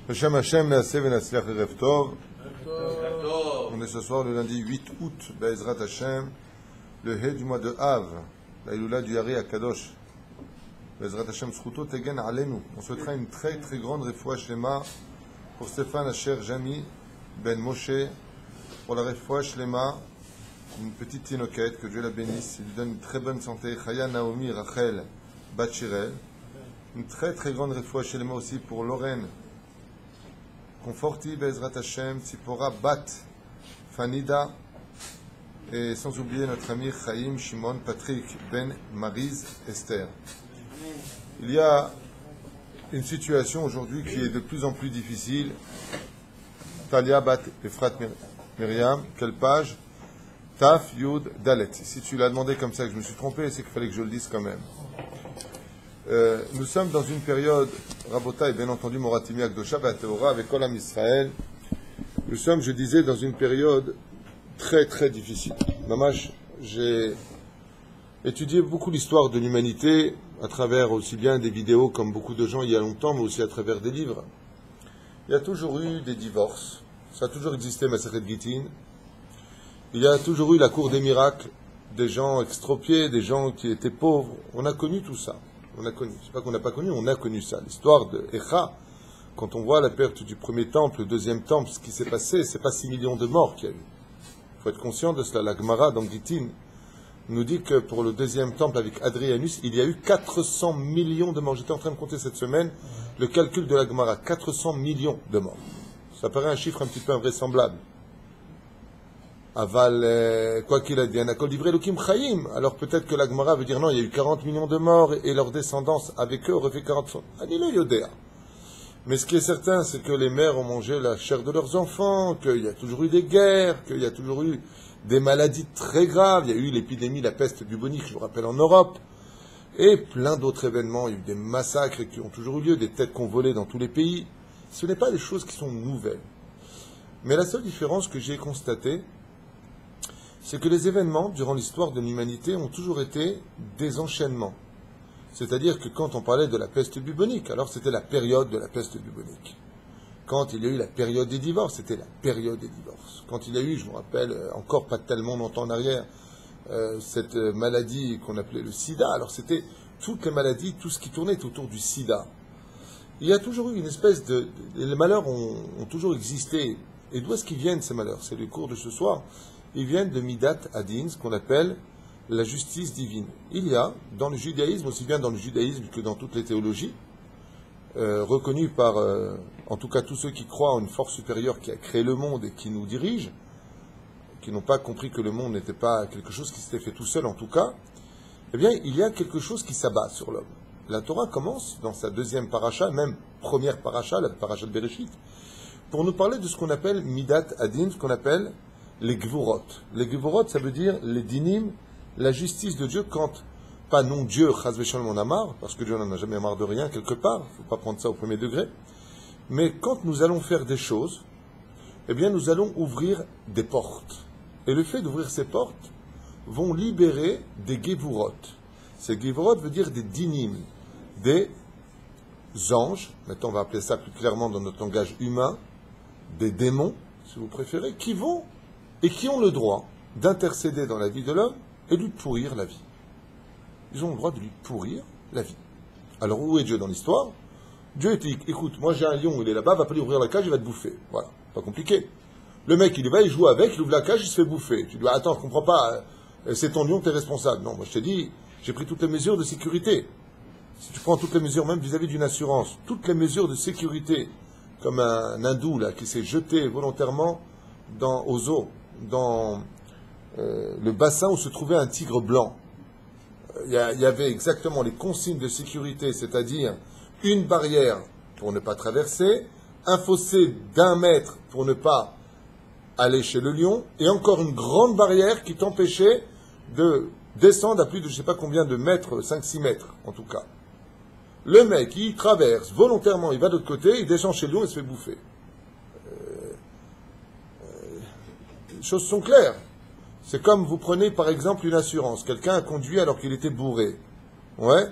Hashem Hashem, Naaseh Venatzliach Erev Tov. On est ce soir le lundi 8 août, Be'ezrat Hashem, le He du mois de Av, la Iloula du Hari Akadosh. Be'ezrat Hashem Zchuto Tegen Alenu. On souhaitera une très très grande refoua shlema pour Stéphane Asher Jami Ben Moshe, pour la refoua shlema, une petite tinoquette, que Dieu la bénisse, il lui donne une très bonne santé, Chaya Naomi Rachel Batshirel. Une très très grande refoua shlema aussi pour Lorraine Conforti, Be'ezrat Hashem, Tzipora Bat Fanida, et sans oublier notre ami Chaim Shimon Patrick Ben Mariz Esther. Il y a une situation aujourd'hui qui est de plus en plus difficile. Talia Bat Efrat Myriam, quelle page? Taf Yud Dalet. Si tu l'as demandé comme ça que je me suis trompé, c'est qu'il fallait que je le dise quand même. Nous sommes dans une période, Rabota et bien entendu Moratimi Akdosha Bateora avec Olam Israël. Nous sommes, je disais, dans une période très très difficile. Mamash, j'ai étudié beaucoup l'histoire de l'humanité à travers aussi bien des vidéos comme beaucoup de gens il y a longtemps, mais aussi à travers des livres. Il y a toujours eu des divorces, ça a toujours existé, Masechet Gittin. Il y a toujours eu la cour des miracles, des gens extropiés, des gens qui étaient pauvres. On a connu tout ça. On a connu. C'est pas qu'on n'a pas connu, on a connu ça. L'histoire de Echa, quand on voit la perte du premier temple, le deuxième temple, ce qui s'est passé, c'est pas 6 millions de morts qu'il y a eu. Il faut être conscient de cela. La Gemara dans Gittin nous dit que pour le deuxième temple avec Adrianus, il y a eu 400 millions de morts. J'étais en train de compter cette semaine le calcul de la Gemara. 400 millions de morts. Ça paraît un chiffre un petit peu invraisemblable. Aval, quoi qu'il a dit, Anakol Divrei Elokim Chaim. Alors peut-être que la Gemara veut dire non, il y a eu 40 millions de morts et leur descendance avec eux aurait fait 40. Anilo Yodéa. Mais ce qui est certain, c'est que les mères ont mangé la chair de leurs enfants, qu'il y a toujours eu des guerres, qu'il y a toujours eu des maladies très graves. Il y a eu l'épidémie, la peste bubonique, je vous rappelle, en Europe. Et plein d'autres événements. Il y a eu des massacres qui ont toujours eu lieu, des têtes qu'on volait dans tous les pays. Ce n'est pas des choses qui sont nouvelles. Mais la seule différence que j'ai constatée, c'est que les événements, durant l'histoire de l'humanité, ont toujours été des enchaînements. C'est-à-dire que quand on parlait de la peste bubonique, alors c'était la période de la peste bubonique. Quand il y a eu la période des divorces, c'était la période des divorces. Quand il y a eu, je vous rappelle, encore pas tellement longtemps en arrière, cette maladie qu'on appelait le sida, alors c'était toutes les maladies, tout ce qui tournait autour du sida. Il y a toujours eu une espèce de... Les malheurs ont toujours existé. Et d'où est-ce qu'ils viennent, ces malheurs? C'est le cours de ce soir. Ils viennent de Midat Adin, ce qu'on appelle la justice divine. Il y a, dans le judaïsme, aussi bien dans le judaïsme que dans toutes les théologies, reconnues par, en tout cas, tous ceux qui croient en une force supérieure qui a créé le monde et qui nous dirige, qui n'ont pas compris que le monde n'était pas quelque chose qui s'était fait tout seul, en tout cas, eh bien, il y a quelque chose qui s'abat sur l'homme. La Torah commence, dans sa deuxième paracha, même première paracha, la paracha de Bereshit, pour nous parler de ce qu'on appelle Midat Adin, ce qu'on appelle les Gvurot. Les Gvurot, ça veut dire les dinim, la justice de Dieu quand, pas non Dieu, chas v'shalom on a marre, parce que Dieu n'en a jamais marre de rien quelque part, il ne faut pas prendre ça au premier degré, mais quand nous allons faire des choses, eh bien nous allons ouvrir des portes. Et le fait d'ouvrir ces portes vont libérer des Gvurot. Ces Gvurot veut dire des dinim, des anges, maintenant on va appeler ça plus clairement dans notre langage humain, des démons, si vous préférez, qui vont et qui ont le droit d'intercéder dans la vie de l'homme et de lui pourrir la vie. Ils ont le droit de lui pourrir la vie. Alors où est Dieu dans l'histoire? Dieu dit, écoute, moi j'ai un lion, il est là-bas, va pas lui ouvrir la cage, il va te bouffer. Voilà, pas compliqué. Le mec, il y va, il joue avec, il ouvre la cage, il se fait bouffer. Tu dis, attends, je comprends pas, c'est ton lion, t'es responsable. Non, moi je t'ai dit, j'ai pris toutes les mesures de sécurité. Si tu prends toutes les mesures, même vis-à-vis d'une assurance, toutes les mesures de sécurité, comme un hindou là, qui s'est jeté volontairement aux eaux, dans le bassin où se trouvait un tigre blanc. Il y avait exactement les consignes de sécurité, c'est-à-dire une barrière pour ne pas traverser, un fossé d'1 mètre pour ne pas aller chez le lion, et encore une grande barrière qui t'empêchait de descendre à plus de je ne sais pas combien de mètres, 5-6 mètres en tout cas. Le mec, il traverse volontairement, il va de l'autre côté, il descend chez le lion et se fait bouffer. Les choses sont claires. C'est comme vous prenez par exemple une assurance. Quelqu'un a conduit alors qu'il était bourré. Ouais.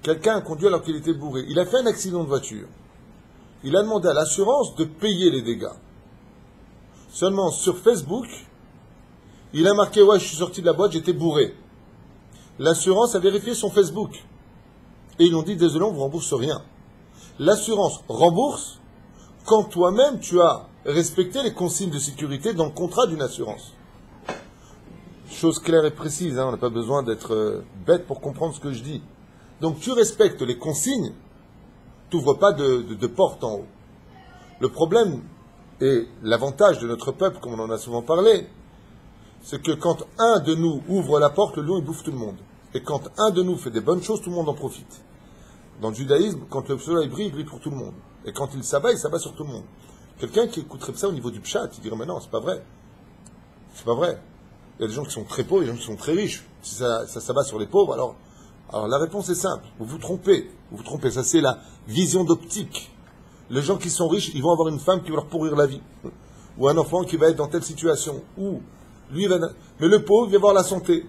quelqu'un a conduit alors qu'il était bourré. Il a fait un accident de voiture. Il a demandé à l'assurance de payer les dégâts. Seulement sur Facebook, il a marqué « Ouais, je suis sorti de la boîte, j'étais bourré ». L'assurance a vérifié son Facebook. Et ils ont dit « Désolé, on ne vous rembourse rien ». L'assurance rembourse quand toi-même tu as respecté les consignes de sécurité dans le contrat d'une assurance. Chose claire et précise, on n'a pas besoin d'être bête pour comprendre ce que je dis. Donc tu respectes les consignes, tu n'ouvres pas de porte en haut. Le problème et l'avantage de notre peuple, comme on en a souvent parlé, c'est que quand un de nous ouvre la porte, le lion il bouffe tout le monde. Et quand un de nous fait des bonnes choses, tout le monde en profite. Dans le judaïsme, quand le soleil brille, il brille pour tout le monde. Et quand il s'abat sur tout le monde. Quelqu'un qui écouterait ça au niveau du pshat, il dirait, mais non, c'est pas vrai. C'est pas vrai. Il y a des gens qui sont très pauvres et des gens qui sont très riches. Si ça s'abat sur les pauvres, alors la réponse est simple. Vous vous trompez. Vous vous trompez. Ça, c'est la vision d'optique. Les gens qui sont riches, ils vont avoir une femme qui va leur pourrir la vie. Ou un enfant qui va être dans telle situation. Ou lui, mais le pauvre, il va avoir la santé.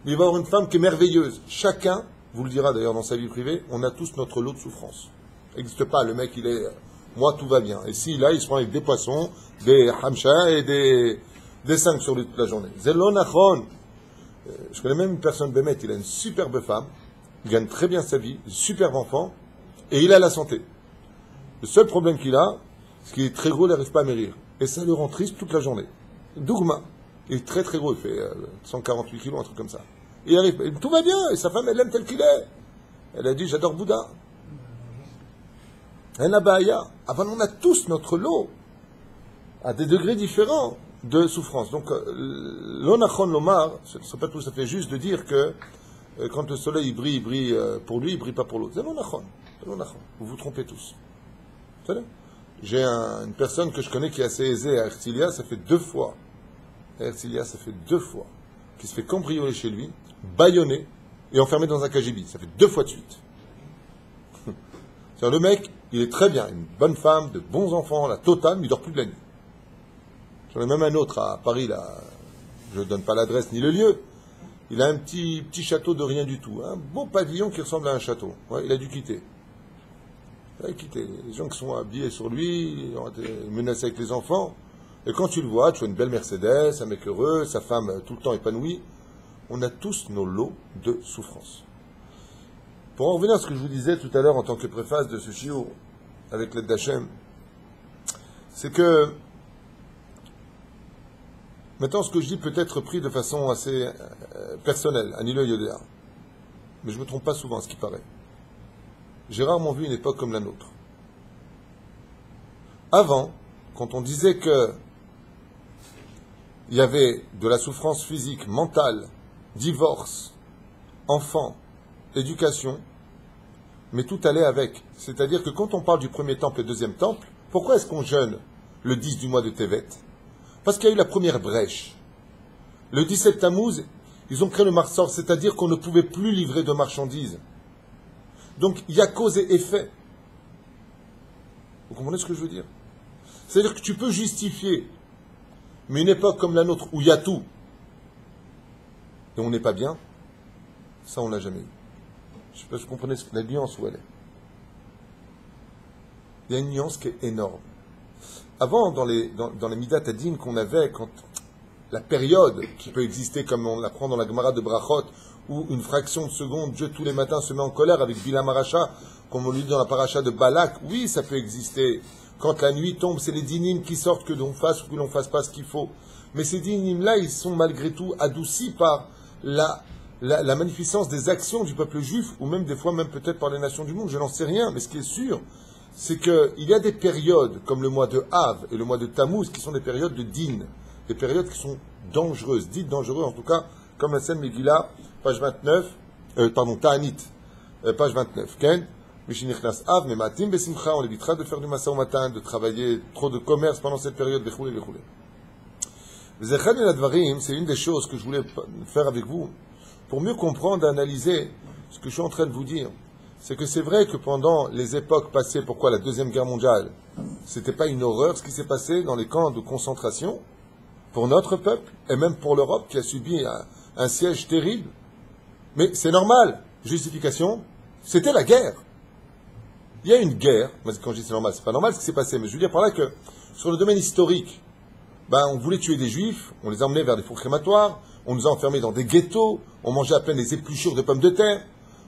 Il va avoir une femme qui est merveilleuse. Chacun, vous le dira d'ailleurs dans sa vie privée, on a tous notre lot de souffrance. Il n'existe pas. Le mec, il est, moi, tout va bien. Et si, là, il se prend avec des poissons, des hamcha et des 5 sur lui toute la journée. Zelon achron. Je connais même une personne, Bémet, il a une superbe femme, il gagne très bien sa vie, un superbe enfant, et il a la santé. Le seul problème qu'il a, c'est qu'il est très gros, il n'arrive pas à maigrir. Et ça le rend triste toute la journée. Dougma. Il est très très gros, il fait 148 kilos, un truc comme ça. Et il arrive, tout va bien, et sa femme, elle l'aime tel qu'il est. Elle a dit, j'adore Bouddha. Elle a Bahaya. Avant, on a tous notre lot, à des degrés différents de souffrance. Donc, l'onachon lomar, ce n'est pas tout à fait juste de dire que quand le soleil il brille pour lui, il ne brille pas pour l'autre. C'est l'onachon. Vous vous trompez tous. J'ai une personne que je connais qui est assez aisée à Herzliya, ça fait 2 fois. Herzliya, ça fait 2 fois. Qui se fait cambrioler chez lui, bâillonné et enfermé dans un KGB. Ça fait 2 fois de suite. C'est-à-dire, le mec, il est très bien, une bonne femme, de bons enfants, la totale, mais il ne dort plus de la nuit. J'en ai même un autre à Paris, là, je ne donne pas l'adresse ni le lieu. Il a un petit château de rien du tout. Un beau pavillon qui ressemble à un château. Ouais, il a dû quitter. Il a quitté. Les gens qui sont habillés sur lui, ils ont été menacés avec les enfants. Et quand tu le vois, tu vois une belle Mercedes, un mec heureux, sa femme tout le temps épanouie. On a tous nos lots de souffrance. Pour en revenir à ce que je vous disais tout à l'heure en tant que préface de ce shiur, avec l'aide d'Hachem, c'est que maintenant, ce que je dis peut être pris de façon assez personnelle, à Nilo Yodéa. Mais je ne me trompe pas souvent à ce qui paraît. J'ai rarement vu une époque comme la nôtre. Avant, quand on disait que il y avait de la souffrance physique, mentale, divorce, enfants, éducation, mais tout allait avec. C'est-à-dire que quand on parle du premier temple et deuxième temple, pourquoi est-ce qu'on jeûne le 10 du mois de Tevet? Parce qu'il y a eu la première brèche. Le 17 Tammuz, ils ont créé le Marsor, c'est-à-dire qu'on ne pouvait plus livrer de marchandises. Donc, il y a cause et effet. Vous comprenez ce que je veux dire? C'est-à-dire que tu peux justifier, mais une époque comme la nôtre, où il y a tout, et on n'est pas bien, ça on l'a jamais eu. Je ne sais pas si vous comprenez la nuance où elle est. Il y a une nuance qui est énorme. Avant, dans les Midat Adin qu'on avait, quand la période qui peut exister, comme on l'apprend dans la Gemara de Brachot, où une fraction de seconde, Dieu tous les matins se met en colère avec Bilam Aracha, comme on lui dit dans la paracha de Balak, oui, ça peut exister. Quand la nuit tombe, c'est les dynim qui sortent, que l'on fasse ou que l'on fasse pas ce qu'il faut. Mais ces dynim-là, ils sont malgré tout adoucis par la magnificence des actions du peuple juif, ou même des fois, même peut-être par les nations du monde, je n'en sais rien, mais ce qui est sûr, c'est qu'il y a des périodes, comme le mois de Av et le mois de Tammuz, qui sont des périodes de din, des périodes qui sont dangereuses, dites dangereuses, en tout cas, comme la scène Megillah, page 29, Ta'anit, page 29, Ken, Mishinichnas Av, Mematim Besimcha, on évitera de faire du massa au matin, de travailler trop de commerce pendant cette période, Bechoulé. C'est une des choses que je voulais faire avec vous, pour mieux comprendre et analyser ce que je suis en train de vous dire. C'est que c'est vrai que pendant les époques passées, pourquoi la Deuxième Guerre mondiale, c'était pas une horreur ce qui s'est passé dans les camps de concentration, pour notre peuple, et même pour l'Europe, qui a subi un siège terrible. Mais c'est normal. Justification, C'était la guerre. Il y a une guerre. Moi, quand je dis c'est normal, c'est pas normal ce qui s'est passé, mais je veux dire par là que sur le domaine historique, on voulait tuer des juifs, on les emmenait vers des fours crématoires, on nous a enfermés dans des ghettos, on mangeait à peine des épluchures de pommes de terre.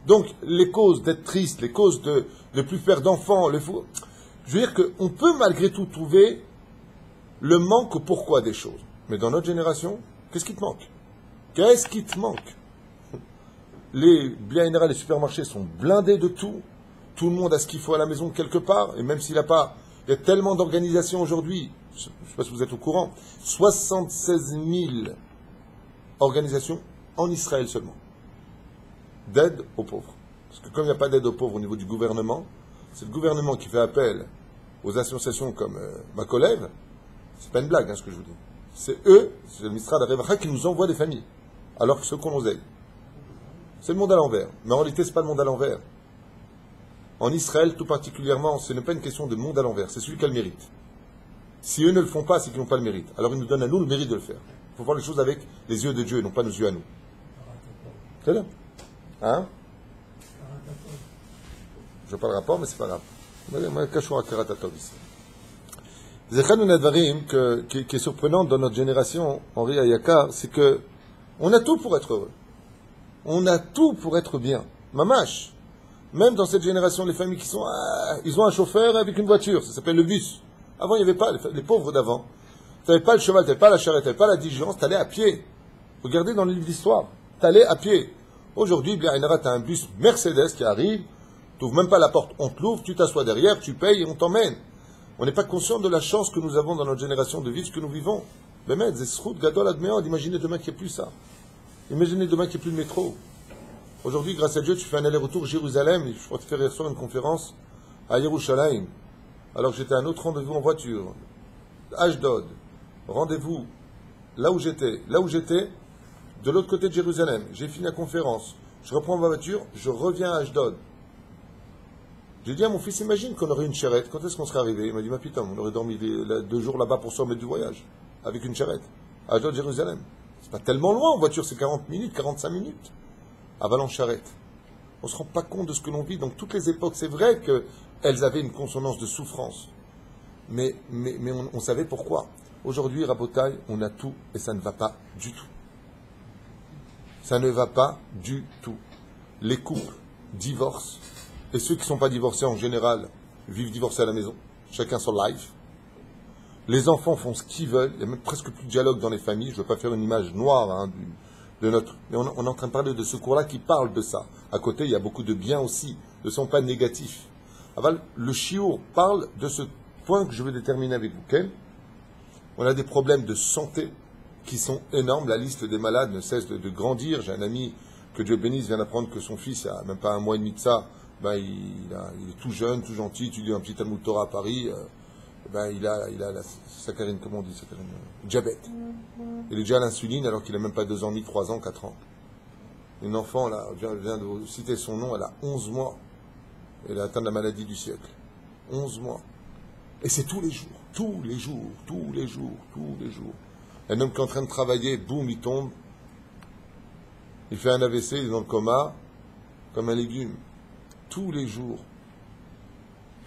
Donc, les causes d'être triste, les causes de ne plus faire d'enfants, je veux dire qu'on peut malgré tout trouver le manque au pourquoi des choses. Mais dans notre génération, qu'est-ce qui te manque? Qu'est-ce qui te manque? Les biens généraux, les supermarchés sont blindés de tout. Tout le monde a ce qu'il faut à la maison quelque part. Et même s'il n'a pas, il y a tellement d'organisations aujourd'hui. Je ne sais pas si vous êtes au courant. 76 000 organisations en Israël seulement. D'aide aux pauvres. Parce que comme il n'y a pas d'aide aux pauvres au niveau du gouvernement, c'est le gouvernement qui fait appel aux associations comme Makolev. C'est pas une blague, ce que je vous dis. C'est eux, c'est le ministère de Revacha qui nous envoie des familles. Alors que ceux qu'on nous aide. C'est le monde à l'envers. Mais en réalité, ce n'est pas le monde à l'envers. En Israël, tout particulièrement, ce n'est pas une question de monde à l'envers, c'est celui qui a le mérite. Si eux ne le font pas, c'est qu'ils n'ont pas le mérite. Alors ils nous donnent à nous le mérite de le faire. Il faut voir les choses avec les yeux de Dieu et non pas nos yeux à nous. C'est là. Hein? Je vois pas le rapport, mais c'est pas grave. C'est un advarim qui est surprenant dans notre génération, Henri Ayakar, c'est que on a tout pour être heureux. On a tout pour être bien. Mamash. Même dans cette génération, les familles qui sont... ils ont un chauffeur avec une voiture, ça s'appelle le bus. Avant, il n'y avait pas, les pauvres d'avant. Tu n'avais pas le cheval, tu n'avais pas la charrette, tu n'avais pas la diligence, tu allais à pied. Regardez dans les livres d'histoire, tu allais à pied. Aujourd'hui, tu as un bus Mercedes qui arrive, tu n'ouvres même pas la porte, on te l'ouvre, tu t'assois derrière, tu payes et on t'emmène. On n'est pas conscient de la chance que nous avons dans notre génération de vivre ce que nous vivons. Bémed, Zesrout, Gadol, Admeod, imaginez demain qu'il n'y ait plus ça. Imaginez demain qu'il n'y ait plus de métro. Aujourd'hui, grâce à Dieu, tu fais un aller-retour Jérusalem. Je crois te faire hier soir une conférence à Yerushalayim. Alors que j'étais à un autre rendez-vous en voiture. Ashdod. Rendez-vous là où j'étais. Là où j'étais, de l'autre côté de Jérusalem. J'ai fini la conférence. Je reprends ma voiture, je reviens à Ashdod. J'ai dit à mon fils, imagine qu'on aurait une charrette. Quand est-ce qu'on serait arrivé? Il m'a dit, ma putain, on aurait dormi 2 jours là-bas pour se remettre du voyage. Avec une charrette. Ashdod, Jérusalem. C'est pas tellement loin en voiture, c'est 40 minutes, 45 minutes. À Valence-Charrette. On ne se rend pas compte de ce que l'on vit. Donc toutes les époques, c'est vrai qu'elles avaient une consonance de souffrance. Mais on savait pourquoi. Aujourd'hui, Rabotaï, on a tout et ça ne va pas du tout. Ça ne va pas du tout. Les couples divorcent. Et ceux qui ne sont pas divorcés en général vivent divorcés à la maison. Chacun son life. Les enfants font ce qu'ils veulent. Il n'y a même presque plus de dialogue dans les familles. Je ne veux pas faire une image noire de notre... Mais on est en train de parler de ce cours-là qui parle de ça. À côté, il y a beaucoup de bien aussi. Ne sont pas négatifs. Aval, le chiour parle de ce point que je veux déterminer avec vous. Okay? On a des problèmes de santé qui sont énormes. La liste des malades ne cesse de grandir. J'ai un ami, que Dieu bénisse, vient d'apprendre que son fils, il n'y a même pas un mois et demi de ça, il est tout jeune, tout gentil, étudie un petit Talmud Torah à Paris. Il a la saccharine, comment on dit, saccharine, diabète. Il est déjà à l'insuline alors qu'il n'a même pas 2 ans et demi, 3 ans, 4 ans. Une enfant, là, je viens de vous citer son nom, elle a 11 mois. Elle a atteint la maladie du siècle. 11 mois. Et c'est tous les jours, tous les jours, tous les jours, tous les jours. Un homme qui est en train de travailler, boum, il tombe. Il fait un AVC, il est dans le coma, comme un légume. Tous les jours.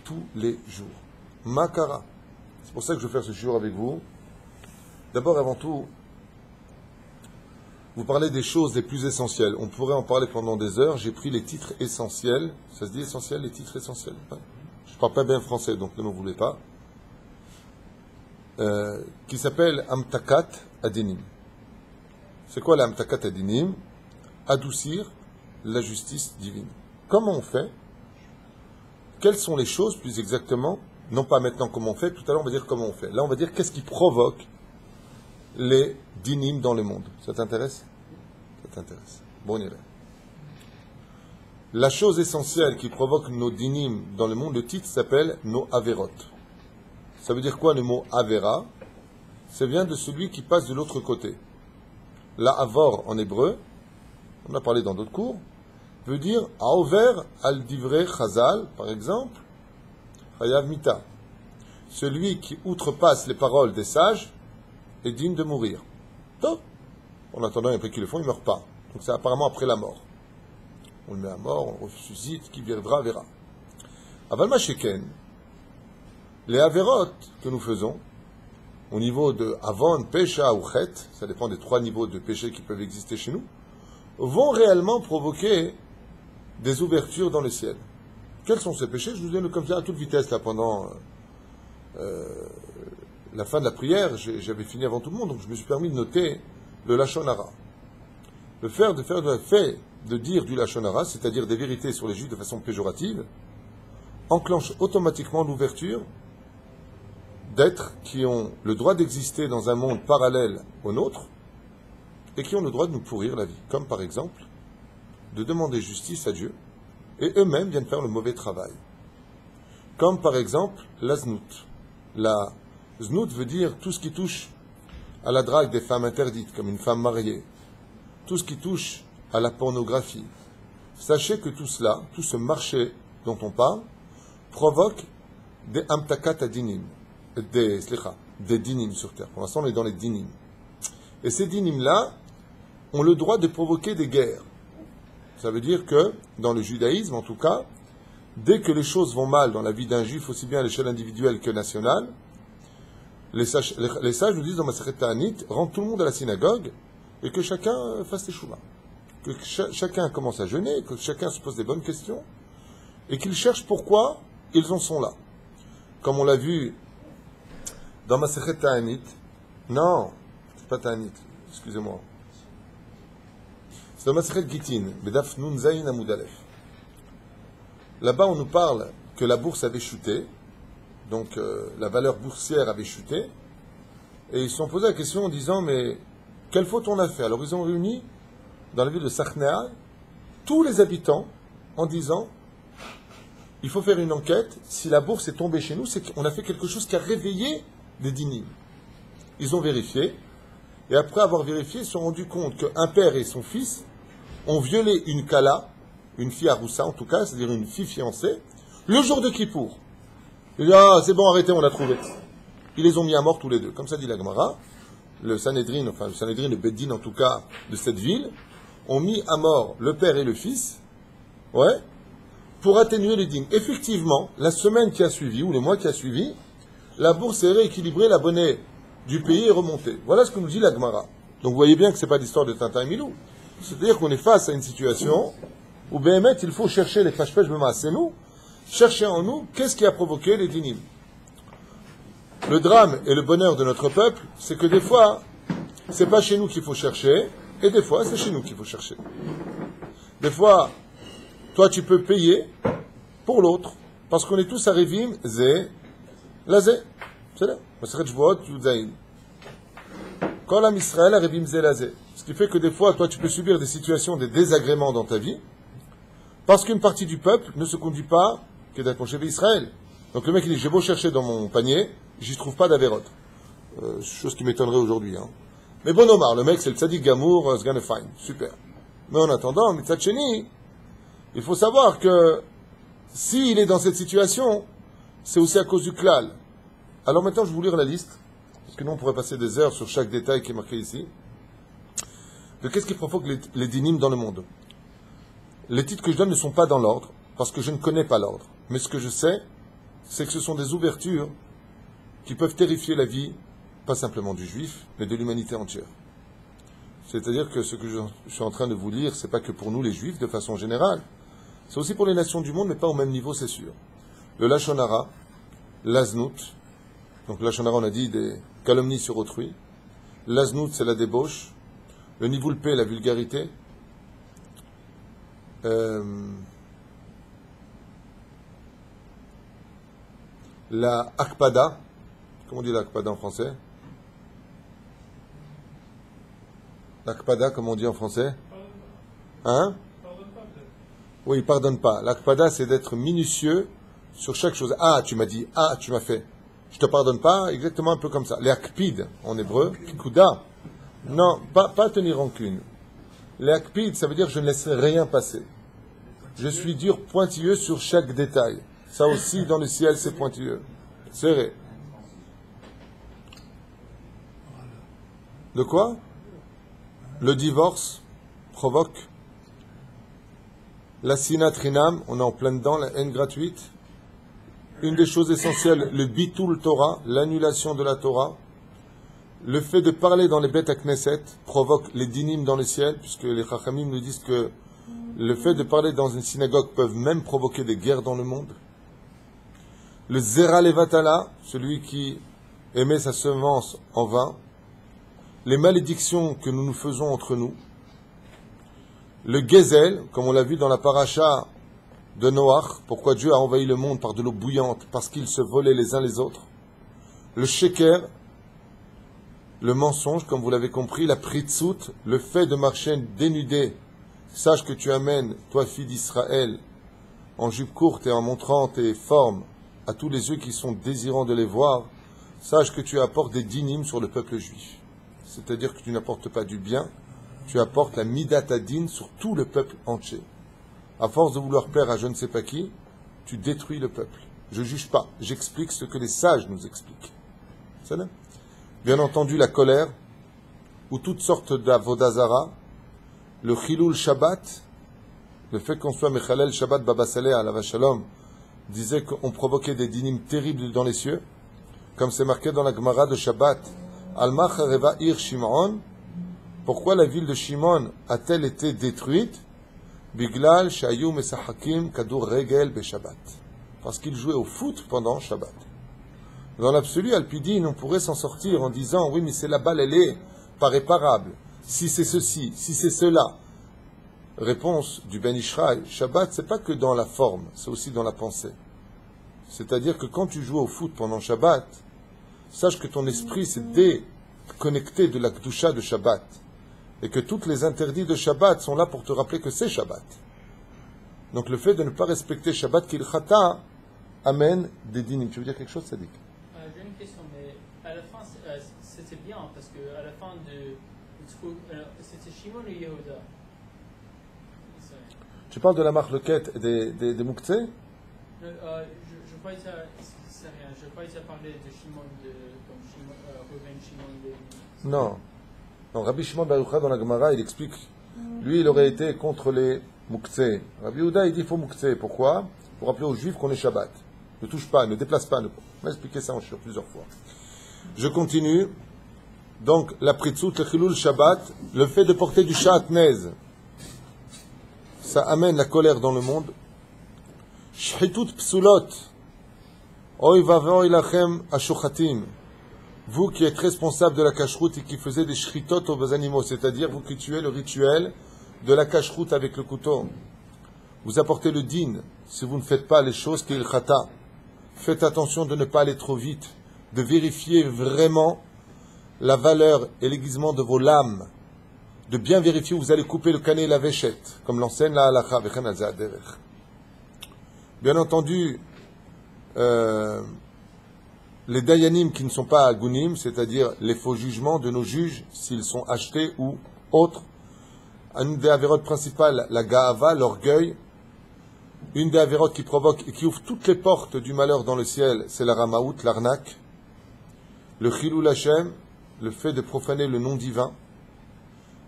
Tous les jours. Makara. C'est pour ça que je veux faire ce jour avec vous. D'abord, avant tout, vous parlez des choses les plus essentielles. On pourrait en parler pendant des heures. J'ai pris les titres essentiels. Ça se dit essentiel, les titres essentiels. Je ne parle pas bien français, donc ne m'en voulez pas. Qui s'appelle Amtakat Adinim. C'est quoi l'Amtakat Adinim? Adoucir la justice divine. Comment on fait? Quelles sont les choses, plus exactement? Non pas maintenant comment on fait, tout à l'heure on va dire comment on fait. Là on va dire qu'est-ce qui provoque les dinim dans le monde. Ça t'intéresse? Ça t'intéresse. Bon, on irait. La chose essentielle qui provoque nos dinim dans le monde, le titre s'appelle nos averot. Ça veut dire quoi le mot avera? Ça vient de celui qui passe de l'autre côté. La avor en hébreu, on a parlé dans d'autres cours, veut dire aover al divrei chazal, par exemple, chayav mita. Celui qui outrepasse les paroles des sages est digne de mourir. Top. En attendant, après qu'ils le font, ils ne meurent pas. Donc c'est apparemment après la mort. on le met à mort, on le ressuscite, qui viendra verra. Avalma Sheken, les Averot que nous faisons, au niveau de Avon, Pesha ou Chet, ça dépend des 3 niveaux de péché qui peuvent exister chez nous, vont réellement provoquer des ouvertures dans le ciel. Quels sont ces péchés? Je vous donne comme ça à toute vitesse là pendant la fin de la prière. J'avais fini avant tout le monde, donc je me suis permis de noter le Lachon Hara. Le fait de dire du Lachon Hara, c'est-à-dire des vérités sur les Juifs de façon péjorative, enclenche automatiquement l'ouverture d'êtres qui ont le droit d'exister dans un monde parallèle au nôtre et qui ont le droit de nous pourrir la vie. Comme par exemple, de demander justice à Dieu et eux-mêmes viennent faire le mauvais travail. Comme par exemple, la znout. La znout veut dire tout ce qui touche à la drague des femmes interdites, comme une femme mariée. Tout ce qui touche à la pornographie. Sachez que tout cela, tout ce marché dont on parle, provoque des amtakat adinim, des dinim sur terre. Pour l'instant, on est dans les dinim. Et ces dinim-là ont le droit de provoquer des guerres. Ça veut dire que, dans le judaïsme en tout cas, dès que les choses vont mal dans la vie d'un juif, aussi bien à l'échelle individuelle que nationale, les sages nous disent dans Masechet Ta'anit, rends tout le monde à la synagogue et que chacun fasse ses chouvas. Que chacun commence à jeûner, que chacun se pose des bonnes questions et qu'ils cherchent pourquoi ils en sont là. Comme on l'a vu dans Masechet Ta'anit, non, c'est pas Ta'anit, excusez-moi. C'est dans Masechet Gitin, Bedaf Nun Zayin Amud Aleph. Là-bas, on nous parle que la bourse avait chuté, donc la valeur boursière avait chuté, et ils se sont posés la question en disant, mais quelle faute on a fait? Alors ils ont réuni, dans la ville de Sachnea, tous les habitants en disant, il faut faire une enquête, si la bourse est tombée chez nous, c'est qu'on a fait quelque chose qui a réveillé des dinim. Ils ont vérifié, et après avoir vérifié, ils se sont rendus compte qu'un père et son fils ont violé une kala, une fille aroussa en tout cas, c'est-à-dire une fille fiancée, le jour de Kippour. Ils disent, ah, c'est bon, arrêtez, on l'a trouvé. Ils les ont mis à mort tous les deux. Comme ça dit la Gemara, le Sanhedrin, le Beddin en tout cas, de cette ville, ont mis à mort le père et le fils, ouais, pour atténuer les dîmes. Effectivement, la semaine qui a suivi, ou le mois qui a suivi, la bourse est rééquilibrée, la monnaie du pays est remontée. Voilà ce que nous dit la Gemara. Donc vous voyez bien que ce n'est pas l'histoire de Tintin et Milou. C'est-à-dire qu'on est face à une situation où, Béhémet, il faut chercher les pêche c'est nous, chercher en nous qu'est-ce qui a provoqué les dynimes. Le drame et le bonheur de notre peuple, c'est que des fois, c'est pas chez nous qu'il faut chercher, et des fois, c'est chez nous qu'il faut chercher. Des fois, toi, tu peux payer pour l'autre, parce qu'on est tous à Revim, Zé, Lazé. C'est là. Quand l'âme Israël a Revim, Zé, Lazé. Ce qui fait que des fois, toi, tu peux subir des situations, des désagréments dans ta vie, parce qu'une partie du peuple ne se conduit pas que d'être mon chef Israël. Donc le mec, il dit, j'ai beau chercher dans mon panier, j'y trouve pas d'Averot. Chose qui m'étonnerait aujourd'hui. Hein. Mais bon, Omar, le mec, c'est le tzaddik Gamour, Sgan Fine. Super. Mais en attendant, Mitzat Sheni, il faut savoir que s'il est dans cette situation, c'est aussi à cause du klal. Alors maintenant, je vais vous lire la liste, parce que nous, on pourrait passer des heures sur chaque détail qui est marqué ici, de qu'est-ce qui provoque les dynimes dans le monde. Les titres que je donne ne sont pas dans l'ordre, parce que je ne connais pas l'ordre. Mais ce que je sais, c'est que ce sont des ouvertures qui peuvent terrifier la vie, pas simplement du juif, mais de l'humanité entière. C'est-à-dire que ce que je suis en train de vous lire, c'est pas que pour nous les juifs, de façon générale. C'est aussi pour les nations du monde, mais pas au même niveau, c'est sûr. Le Lachon Hara, l'Aznout, donc Lachon Hara, on a dit des calomnies sur autrui. L'Aznout, c'est la débauche. Le Nivoulpé, la vulgarité. La Akpada, comment on dit la Akpada en français? L'Akpada, comment on dit en français? Hein? Oui, pardonne pas. L'Akpada, c'est d'être minutieux sur chaque chose. Ah, tu m'as dit, ah, tu m'as fait. Je te pardonne pas, exactement un peu comme ça. Les Akpid, en hébreu, Pikuda. Non, pas tenir rancune. Les Akpid, ça veut dire je ne laisserai rien passer. Je suis dur, pointilleux sur chaque détail. Ça aussi, dans le ciel, c'est pointilleux. C'est vrai. De quoi? Le divorce provoque La sinat rinam, on est en plein dedans, la haine gratuite. Une des choses essentielles, le bitul Torah, l'annulation de la Torah. Le fait de parler dans les bêtes à Knesset provoque les dinim dans le ciel, puisque les Chachamim nous disent que le fait de parler dans une synagogue peut même provoquer des guerres dans le monde. Le Zera Levatala, celui qui émet sa semence en vain. Les malédictions que nous nous faisons entre nous. Le Gezel, comme on l'a vu dans la paracha de Noach, pourquoi Dieu a envahi le monde par de l'eau bouillante, parce qu'ils se volaient les uns les autres. Le Sheker, le mensonge, comme vous l'avez compris, la Pritzout, le fait de marcher dénudé. Sache que tu amènes, toi fille d'Israël, en jupe courte et en montrant tes formes à tous les yeux qui sont désirants de les voir, sache que tu apportes des dinim sur le peuple juif. C'est-à-dire que tu n'apportes pas du bien, tu apportes la midatadine sur tout le peuple entier. À force de vouloir plaire à je ne sais pas qui, tu détruis le peuple. Je ne juge pas, j'explique ce que les sages nous expliquent. C'est là. Bien entendu, la colère, ou toutes sortes d'avodazara, le chilul Shabbat, le fait qu'on soit Mechalel Shabbat Baba Saleh à la Shalom, disait qu'on provoquait des dynimes terribles dans les cieux, comme c'est marqué dans la Gemara de Shabbat. Alma Chareva Ir Shimon. Pourquoi la ville de Shimon a-t-elle été détruite? Biglal Shayu Mesahakim Kadur Regel Be Shabbat. Parce qu'ils jouaient au foot pendant Shabbat. Dans l'absolu, Alpidine, on pourrait s'en sortir en disant, oui, mais c'est la balle, elle est pas réparable. Si c'est ceci, si c'est cela. Réponse du Ben Ishraï, Shabbat, c'est pas que dans la forme, c'est aussi dans la pensée. C'est-à-dire que quand tu joues au foot pendant Shabbat, sache que ton esprit s'est déconnecté de la Kedusha de Shabbat. Et que tous les interdits de Shabbat sont là pour te rappeler que c'est Shabbat. Donc le fait de ne pas respecter Shabbat Kilchata amène des dynimes. Tu veux dire quelque chose, Sadiq? J'ai une question, mais à la fin, c'était bien, parce qu'à la fin c'était Shimon ou Yehuda? Tu parles de la marloquette et des Mouktsé? Je croyais que c'est rien. Je croyais que ça parlait de Shimon, comme Reuven, Shimon. Non. Non, Rabbi Shimon Bar Yochai dans la Gemara, il explique, lui, il aurait été contre les Mouktsé. Rabbi Yehuda, il dit il faut Mouktsé. Pourquoi? Pour rappeler aux Juifs qu'on est Shabbat. Ne touche pas, ne déplace pas. On m'a expliqué ça sur plusieurs fois. Je continue. Donc, la Pritzout, le Chilul Shabbat, le fait de porter du Shatnez, ça amène la colère dans le monde. Shchitut Psulot, Oy Vavoy Lachem Ashochatim. Vous qui êtes responsable de la cacheroute et qui faisiez des shritot aux animaux, c'est-à-dire vous qui tuez le rituel de la cacheroute avec le couteau. Vous apportez le din si vous ne faites pas les choses qu'il khata. Faites attention de ne pas aller trop vite, de vérifier vraiment la valeur et l'aiguisement de vos lames, de bien vérifier où vous allez couper le canet et la véchette, comme l'enseigne la halakha. Bien entendu, les dayanim qui ne sont pas agunim, c'est-à-dire les faux jugements de nos juges, s'ils sont achetés ou autres. Une des avérotes principales, la gaava, l'orgueil. Une des avérotes qui provoque et qui ouvre toutes les portes du malheur dans le ciel, c'est la ramaout, l'arnaque. Le chilul Hashem, le fait de profaner le nom divin.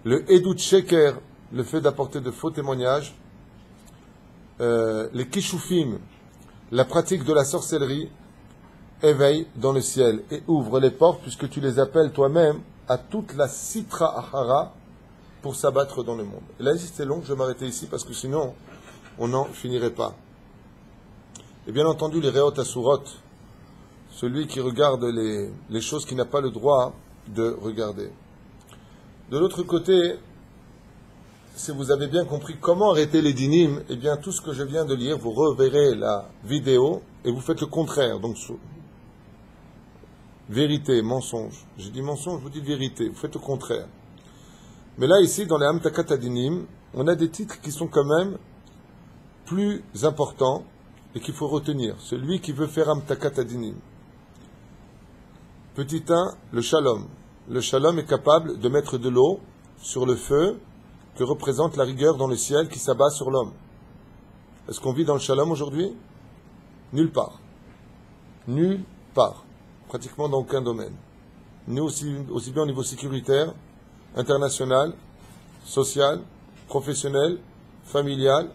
Le edut sheker, le fait d'apporter de faux témoignages. Les kishufim, la pratique de la sorcellerie, éveille dans le ciel et ouvre les portes, puisque tu les appelles toi-même, à toute la sitra ahara pour s'abattre dans le monde. Et la liste est longue, je vais m'arrêter ici, parce que sinon, on n'en finirait pas. Et bien entendu, les reot asurot, celui qui regarde les choses qu'il n'a pas le droit de regarder. De l'autre côté, si vous avez bien compris comment arrêter les dynim, eh bien tout ce que je viens de lire, vous reverrez la vidéo et vous faites le contraire. Donc, vérité, mensonge. J'ai dit mensonge, je vous dis vérité. Vous faites le contraire. Mais là, ici, dans les Amtakat Adinim, on a des titres qui sont quand même plus importants et qu'il faut retenir. Celui qui veut faire Amtakat Adinim. Petit 1, le shalom. Le shalom est capable de mettre de l'eau sur le feu que représente la rigueur dans le ciel qui s'abat sur l'homme. Est-ce qu'on vit dans le shalom aujourd'hui? Nulle part. Nulle part. Pratiquement dans aucun domaine. Ni aussi bien au niveau sécuritaire, international, social, professionnel, familial,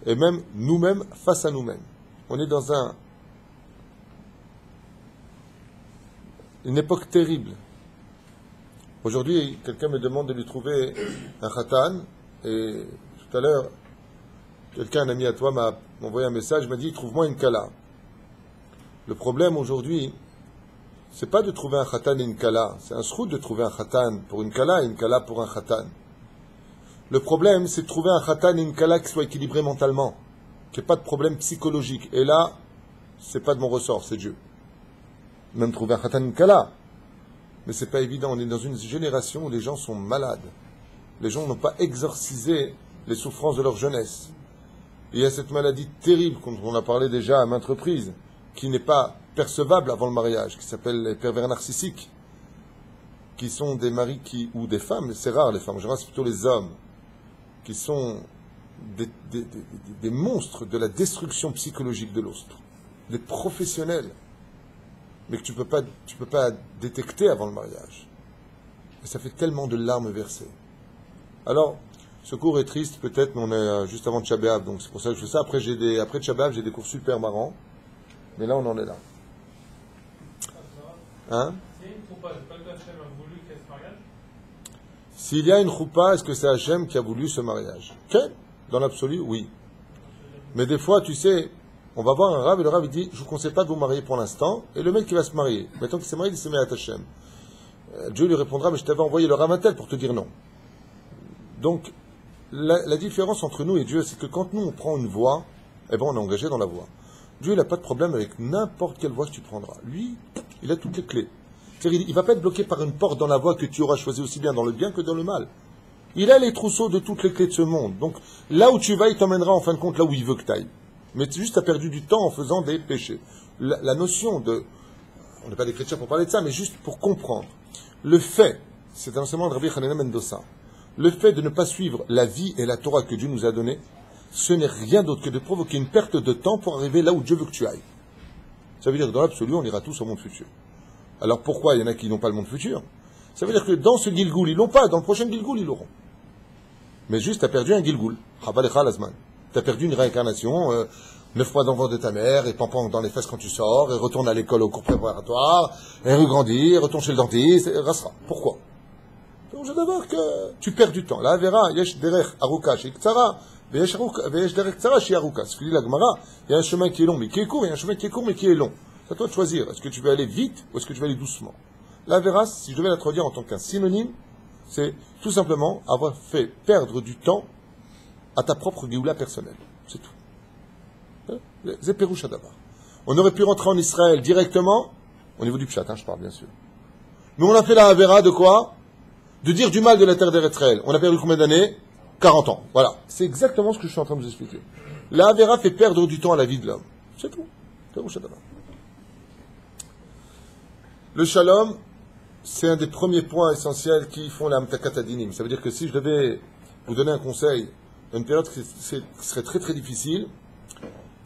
et même nous-mêmes face à nous-mêmes. On est dans une époque terrible. Aujourd'hui, quelqu'un me demande de lui trouver un khatan, et tout à l'heure, un ami à toi, m'a envoyé un message, m'a dit, trouve-moi une kala. Le problème aujourd'hui, c'est pas de trouver un khatan et une kala, c'est un shroud de trouver un khatan pour une kala et une kala pour un khatan. Le problème, c'est de trouver un khatan et une kala qui soient équilibrés mentalement, qu'il n'y ait pas de problème psychologique. Et là, c'est pas de mon ressort, c'est Dieu. Même trouver un khatan et une kala. Mais c'est pas évident, on est dans une génération où les gens sont malades. Les gens n'ont pas exorcisé les souffrances de leur jeunesse. Et il y a cette maladie terrible, dont on a parlé déjà à maintes reprises, qui n'est pas percevable avant le mariage, qui s'appelle les pervers narcissiques, qui sont des maris ou des femmes, c'est rare les femmes, en général c'est plutôt les hommes, qui sont des monstres de la destruction psychologique de l'autre, des professionnels, mais que tu peux pas détecter avant le mariage. Et ça fait tellement de larmes versées. Alors, ce cours est triste, peut-être, mais on est juste avant Tcha B'Av, donc c'est pour ça que je fais ça. Après Tcha B'Av, j'ai des cours super marrants, mais là, on en est là. Hein? S'il y a une choupa, est-ce que c'est Hachem qui a voulu ce mariage? Okay. Dans l'absolu, oui. Mais des fois, tu sais, on va voir un rave et le rave il dit, je vous conseille pas de vous marier pour l'instant, et le mec qui va se marier, maintenant qu'il s'est marié, il s'est mis à Hachem. Dieu lui répondra, mais je t'avais envoyé le ramatel pour te dire non. Donc, la différence entre nous et Dieu, c'est que quand nous on prend une voie, eh ben on est engagé dans la voie. Dieu, il n'a pas de problème avec n'importe quelle voie que tu prendras. Lui, il a toutes les clés. C'est-à-dire, il ne va pas être bloqué par une porte dans la voie que tu auras choisie aussi bien dans le bien que dans le mal. Il a les trousseaux de toutes les clés de ce monde. Donc, là où tu vas, il t'emmènera en fin de compte là où il veut que tu ailles. Mais tu as perdu du temps en faisant des péchés. La notion de... On n'est pas des chrétiens pour parler de ça, mais juste pour comprendre. Le fait, c'est un enseignement de Rabbi Hanina Mendoza, le fait de ne pas suivre la vie et la Torah que Dieu nous a donnée, ce n'est rien d'autre que de provoquer une perte de temps pour arriver là où Dieu veut que tu ailles. Ça veut dire que dans l'absolu, on ira tous au monde futur. Alors pourquoi il y en a qui n'ont pas le monde futur? Ça veut dire que dans ce Gilgoul, ils l'ont pas, dans le prochain Gilgoul, ils l'auront. Mais juste, tu as perdu un Gilgoul. Tu as perdu une réincarnation, 9 mois d'enfant de ta mère, et pampang dans les fesses quand tu sors, et retourne à l'école au cours préparatoire, et regrandis, retourne chez le dentiste, et restera. Pourquoi? Donc je veux d'abord que tu perds du temps. Là, verra, yesh derech aruka chez Ktara, veyesh derech Ktara chez Aruka. Ce que dit la Gemara, il y a un chemin qui est long, mais qui est court, et un chemin qui est court, mais qui est long. C'est à toi de choisir. Est-ce que tu veux aller vite, ou est-ce que tu veux aller doucement? La vera, si je devais la traduire en tant qu'un synonyme, c'est tout simplement avoir fait perdre du temps à ta propre Géoula personnelle. C'est tout. Zéperoucha d'abord. On aurait pu rentrer en Israël directement, au niveau du Pshat, je parle bien sûr. Mais on a fait la Avera de quoi? De dire du mal de la terre d'Israël. On a perdu combien d'années? 40 ans. Voilà. C'est exactement ce que je suis en train de vous expliquer. La Avera fait perdre du temps à la vie de l'homme. C'est tout. Le shalom, c'est un des premiers points essentiels qui font la Mtakat Adinim. Ça veut dire que si je devais vous donner un conseil, dans une période qui serait très très difficile,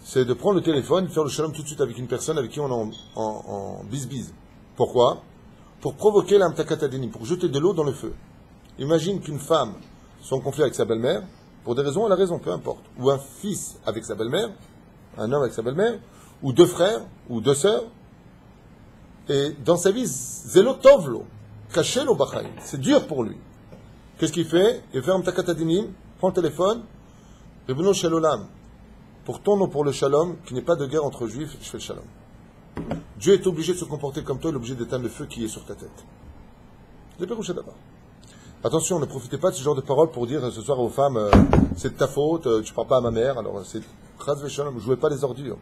c'est de prendre le téléphone, de faire le shalom tout de suite avec une personne avec qui on est en bise-bise. Pourquoi? Pour provoquer la Mtakat Adinim, pour jeter de l'eau dans le feu. Imagine qu'une femme soit en conflit avec sa belle-mère, pour des raisons, elle a raison, peu importe. Ou un fils avec sa belle-mère, un homme avec sa belle-mère, ou deux frères, ou deux sœurs, et dans sa vie, zélo tovlo, kashelo b'chaim, c'est dur pour lui. Qu'est-ce qu'il fait? Il fait un Mtakat Adinim, prend le téléphone, Ribbono shel olam, pour ton ou pour le shalom, qu'il n'y ait pas de guerre entre juifs, je fais le shalom. Dieu est obligé de se comporter comme toi, il est obligé d'éteindre le feu qui est sur ta tête. Attention, ne profitez pas de ce genre de paroles pour dire ce soir aux femmes, c'est de ta faute, tu ne parles pas à ma mère, alors c'est chas v'shalom, ne jouez pas les ordures.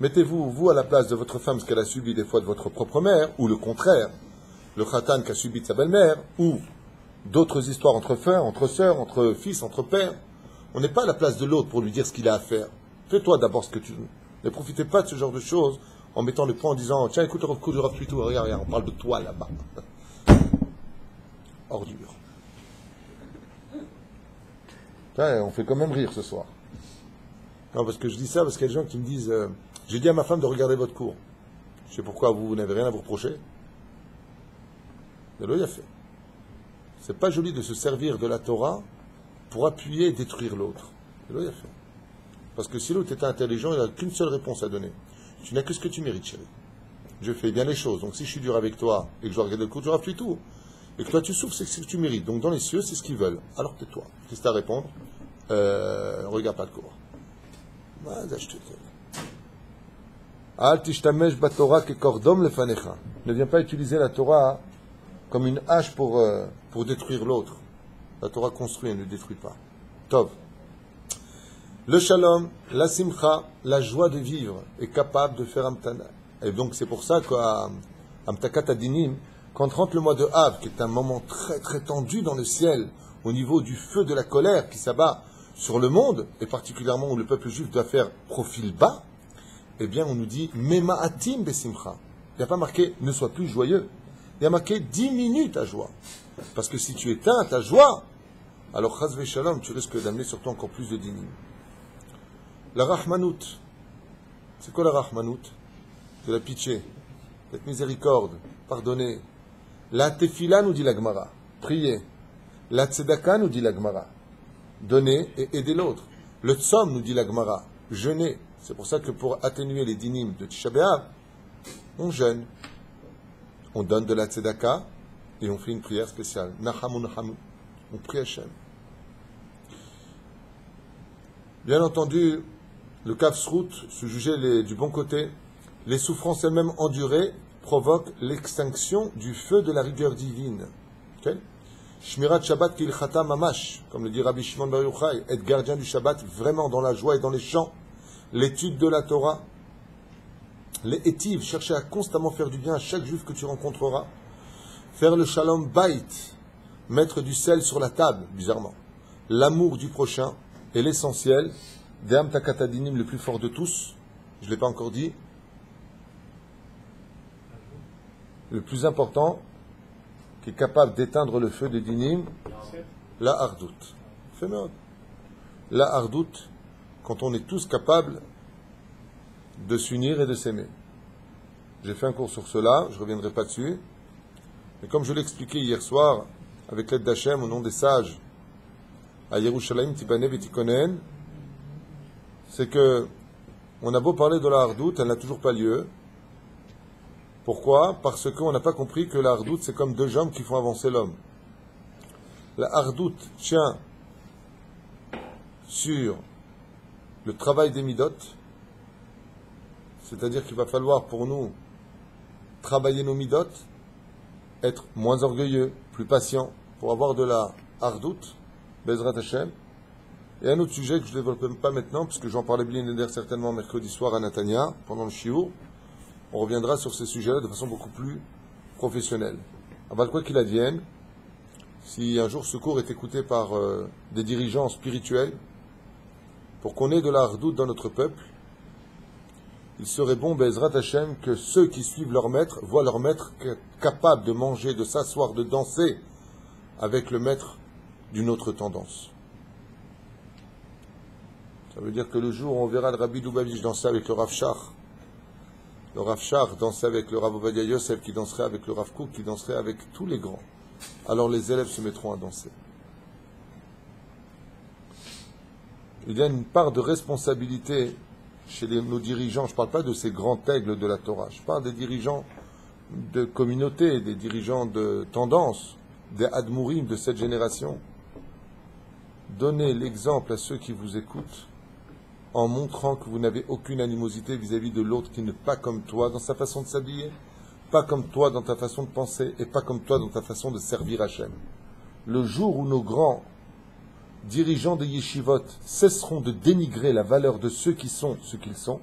Mettez-vous, vous, à la place de votre femme, ce qu'elle a subi des fois de votre propre mère, ou le contraire, le khatan qui a subi de sa belle-mère, ou d'autres histoires entre frères, entre sœurs, entre fils, entre pères. On n'est pas à la place de l'autre pour lui dire ce qu'il a à faire. Fais-toi d'abord ce que tu veux. Ne profitez pas de ce genre de choses en mettant le point en disant tiens, écoute le coup de Rav Tuitou, regarde, on parle de toi là-bas. Ordure. On fait quand même rire ce soir. Non, parce que je dis ça, parce qu'il y a des gens qui me disent j'ai dit à ma femme de regarder votre cours. Je sais pourquoi vous n'avez rien à vous reprocher. Mais là, il a fait. C'est pas joli de se servir de la Torah pour appuyer et détruire l'autre. C'est là, fait. Parce que si l'autre était intelligent, il n'a qu'une seule réponse à donner. Tu n'as que ce que tu mérites, chérie. Je fais bien les choses. Donc si je suis dur avec toi et que je dois regarder le coup, tu auras plus tout. Et que toi tu souffres, c'est ce que tu mérites. Donc dans les cieux, c'est ce qu'ils veulent. Alors tais-toi. Qu'est-ce que tu as à répondre? Regarde pas le cours. Al tishtamesh batorah kekordom lefanecha. Ne viens pas utiliser la Torah comme une hache pour détruire l'autre. La Torah construit, elle ne détruit pas. Tov. Le shalom, la simcha, la joie de vivre est capable de faire amtana. Et donc c'est pour ça qu'à Amtakat Adinim, quand rentre le mois de Av, qui est un moment très très tendu dans le ciel, au niveau du feu de la colère qui s'abat sur le monde, et particulièrement où le peuple juif doit faire profil bas, eh bien on nous dit Mema atim besimcha. Il n'y a pas marqué ne sois plus joyeux. Il y a marqué diminue ta joie. Parce que si tu éteins ta joie, alors chas v'shalom, tu risques d'amener sur toi encore plus de dinim. La rahmanout. C'est quoi la rahmanout? De la pitié, cette miséricorde, pardonner. La tefila, nous dit la Gemara, prier. La tzedaka, nous dit la Gemara, donner et aider l'autre. Le tzom, nous dit la Gemara, jeûner. C'est pour ça que pour atténuer les dinim de Tisha B'Av, on jeûne. On donne de la tzedaka et on fait une prière spéciale. Nahamu nahamu. On prie Hashem. Bien entendu, le kafsrout, se juger du bon côté, les souffrances elles-mêmes endurées provoquent l'extinction du feu de la rigueur divine. Okay? Shmirat Shabbat kilchata mamash, comme le dit Rabbi Shimon Bar Yochai, être gardien du Shabbat vraiment dans la joie et dans les chants, l'étude de la Torah, les étives, chercher à constamment faire du bien à chaque juif que tu rencontreras, faire le shalom bait, mettre du sel sur la table, bizarrement, l'amour du prochain, et l'essentiel, Deam Takatadinim, le plus fort de tous, je ne l'ai pas encore dit, le plus important, qui est capable d'éteindre le feu des dinim, la hardout. Fémède. La hardout, quand on est tous capables de s'unir et de s'aimer. J'ai fait un cours sur cela, je ne reviendrai pas dessus. Mais comme je l'ai expliqué hier soir, avec l'aide d'Hachem, au nom des sages, à Yerushalayim, Tibané, Betikonen, c'est que on a beau parler de la hardout, elle n'a toujours pas lieu. Pourquoi? Parce qu'on n'a pas compris que la hardout, c'est comme deux jambes qui font avancer l'homme. La hardout tient sur le travail des midot, c'est-à-dire qu'il va falloir pour nous travailler nos midot, être moins orgueilleux, plus patient, pour avoir de la hardout, Bezrat Hashem. Et un autre sujet que je ne développe pas maintenant, puisque j'en parlais bien certainement mercredi soir à Natania, pendant le shiur. On reviendra sur ces sujets-là de façon beaucoup plus professionnelle. Alors, quoi qu'il advienne, si un jour ce cours est écouté par des dirigeants spirituels, pour qu'on ait de la hardout dans notre peuple, il serait bon, Bezrat Hashem, que ceux qui suivent leur maître voient leur maître capable de manger, de s'asseoir, de danser avec le maître d'une autre tendance. Ça veut dire que le jour où on verra le Rabbi Lubavitch danser avec le Rav Shach, le Rav Shach danserait avec le Rav Ovadia Yosef, qui danserait avec le Rav Kook, qui danserait avec tous les grands. Alors les élèves se mettront à danser. Il y a une part de responsabilité chez nos dirigeants. Je ne parle pas de ces grands aigles de la Torah. Je parle des dirigeants de communauté, des dirigeants de tendance, des admourim de cette génération. Donnez l'exemple à ceux qui vous écoutent en montrant que vous n'avez aucune animosité vis-à-vis de l'autre qui n'est pas comme toi dans sa façon de s'habiller, pas comme toi dans ta façon de penser et pas comme toi dans ta façon de servir Hachem. Le jour où nos grands dirigeants des yeshivot cesseront de dénigrer la valeur de ceux qui sont ce qu'ils sont,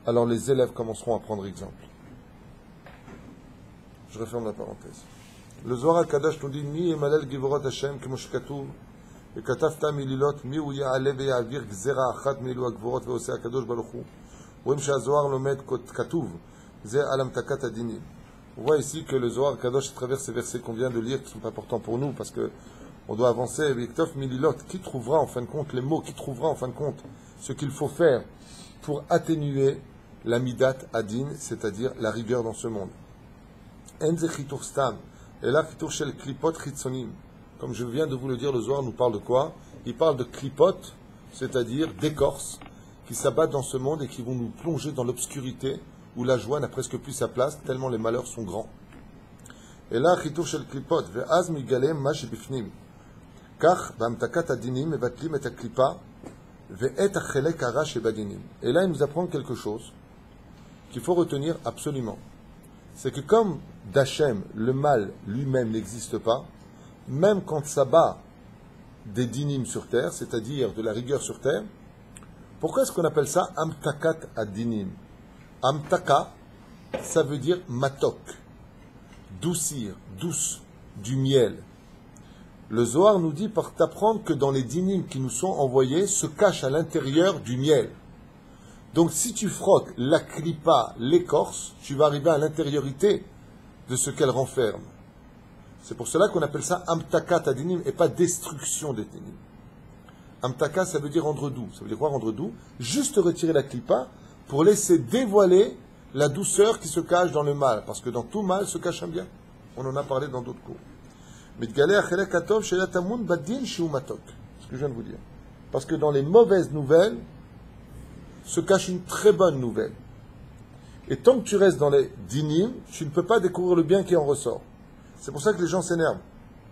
alors les élèves commenceront à prendre exemple. Je referme la parenthèse. Le Zohar HaKadosh nous dit Mi emalel givorot Hashem kemosh katuv וכתבת מלילות מי הוא יעלה ויעביר גזרה אחת מאלו הגבורות ועושה הקדוש ברוך הוא. רואים שהזוהר לומד כתוב, זה על המתקת הדינים. On voit ici que le Zohar Kadosh travers ces versets qu'on vient de lire qui sont importants pour nous parce que on doit avancer. Viktov mililot, qui trouvera en fin de compte les mots, qui trouvera en fin de compte ce qu'il faut faire pour atténuer la midat adin, c'est-à-dire la rigueur dans ce monde. En ze chitur stam, et là chitur shel klipot chitzonim. Comme je viens de vous le dire, le Zohar nous parle de quoi? Il parle de klipot, c'est-à-dire d'écorces, qui s'abattent dans ce monde et qui vont nous plonger dans l'obscurité, où la joie n'a presque plus sa place, tellement les malheurs sont grands. Et là, chitour shel klipot, ve'az migalem ma shebifnim. Kach, b'amtakat adinim, mevatlim et aklipa, ve'et achelek hara shebadinim. Et là, il nous apprend quelque chose qu'il faut retenir absolument. C'est que comme d'Hachem, le mal lui-même n'existe pas, même quand ça bat des dinim sur terre, c'est-à-dire de la rigueur sur terre, pourquoi est-ce qu'on appelle ça amtakat adinim? Amtaka, ça veut dire matok, doucir, douce, du miel. Le Zohar nous dit par t'apprendre que dans les dinim qui nous sont envoyés se cache à l'intérieur du miel. Donc si tu frottes la klipa, l'écorce, tu vas arriver à l'intériorité de ce qu'elle renferme. C'est pour cela qu'on appelle ça amtakat adinim et pas destruction des dinim. Amtaka, ça veut dire rendre doux. Ça veut dire quoi rendre doux? Juste retirer la klipa pour laisser dévoiler la douceur qui se cache dans le mal. Parce que dans tout mal se cache un bien. On en a parlé dans d'autres cours. Ce que je viens de vous dire. Parce que dans les mauvaises nouvelles se cache une très bonne nouvelle. Et tant que tu restes dans les dinim, tu ne peux pas découvrir le bien qui en ressort. C'est pour ça que les gens s'énervent.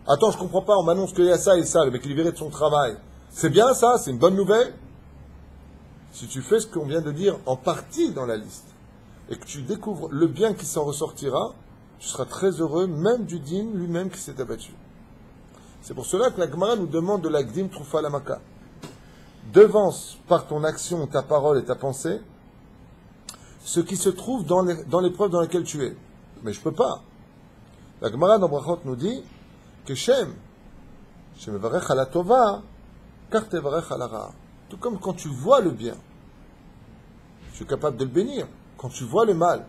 Attends, je comprends pas, on m'annonce qu'il y a ça et ça, le mec il est viré de son travail. C'est bien ça, c'est une bonne nouvelle. Si tu fais ce qu'on vient de dire en partie dans la liste, et que tu découvres le bien qui s'en ressortira, tu seras très heureux, même du din lui-même qui s'est abattu. C'est pour cela que la Gemara nous demande de la Gdim Troufa Lamaka. Devance par ton action, ta parole et ta pensée, ce qui se trouve dans l'épreuve dans laquelle tu es. Mais je ne peux pas. La Gemara dans Brachot nous dit que Shem mevarech ala tova, kar tevarech ala ra'a. Tout comme quand tu vois le bien, tu es capable de le bénir. Quand tu vois le mal,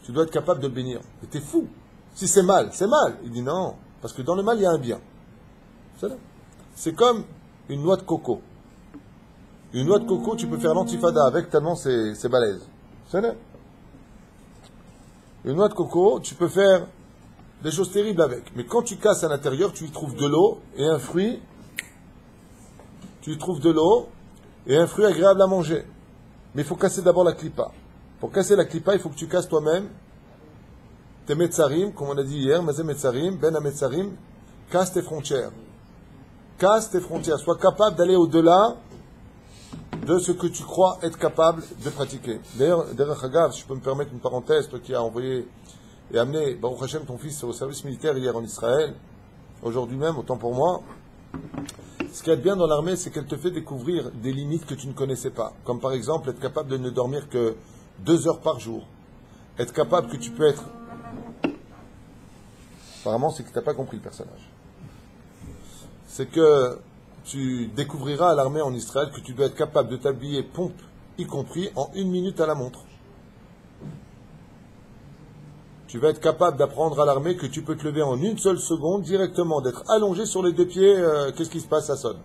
tu dois être capable de le bénir. Et t'es fou. Si c'est mal, c'est mal. Il dit non, parce que dans le mal, il y a un bien. C'est comme une noix de coco. Une noix de coco, tu peux faire l'antifada avec tellement c'est balèze. Une noix de coco, tu peux faire des choses terribles avec. Mais quand tu casses à l'intérieur, tu y trouves de l'eau et un fruit. Tu y trouves de l'eau et un fruit agréable à manger. Mais il faut casser d'abord la klipa. Pour casser la klipa, il faut que tu casses toi-même tes metzarim, comme on a dit hier, mazé metzarim, ben metzarim, casse tes frontières. Casse tes frontières. Sois capable d'aller au-delà de ce que tu crois être capable de pratiquer. D'ailleurs, derrière Hagav, si je peux me permettre une parenthèse, toi qui as envoyé et amené Baruch Hashem, ton fils, au service militaire hier en Israël, aujourd'hui même, autant pour moi, ce qui est bien dans l'armée, c'est qu'elle te fait découvrir des limites que tu ne connaissais pas. Comme par exemple, être capable de ne dormir que 2 heures par jour. Être capable que tu peux être... Apparemment, c'est que tu n'as pas compris le personnage. C'est que tu découvriras à l'armée en Israël que tu dois être capable de t'habiller pompe, y compris en 1 minute à la montre. Tu vas être capable d'apprendre à l'armée que tu peux te lever en 1 seule seconde, directement, d'être allongé sur les 2 pieds, qu'est-ce qui se passe, ça sonne.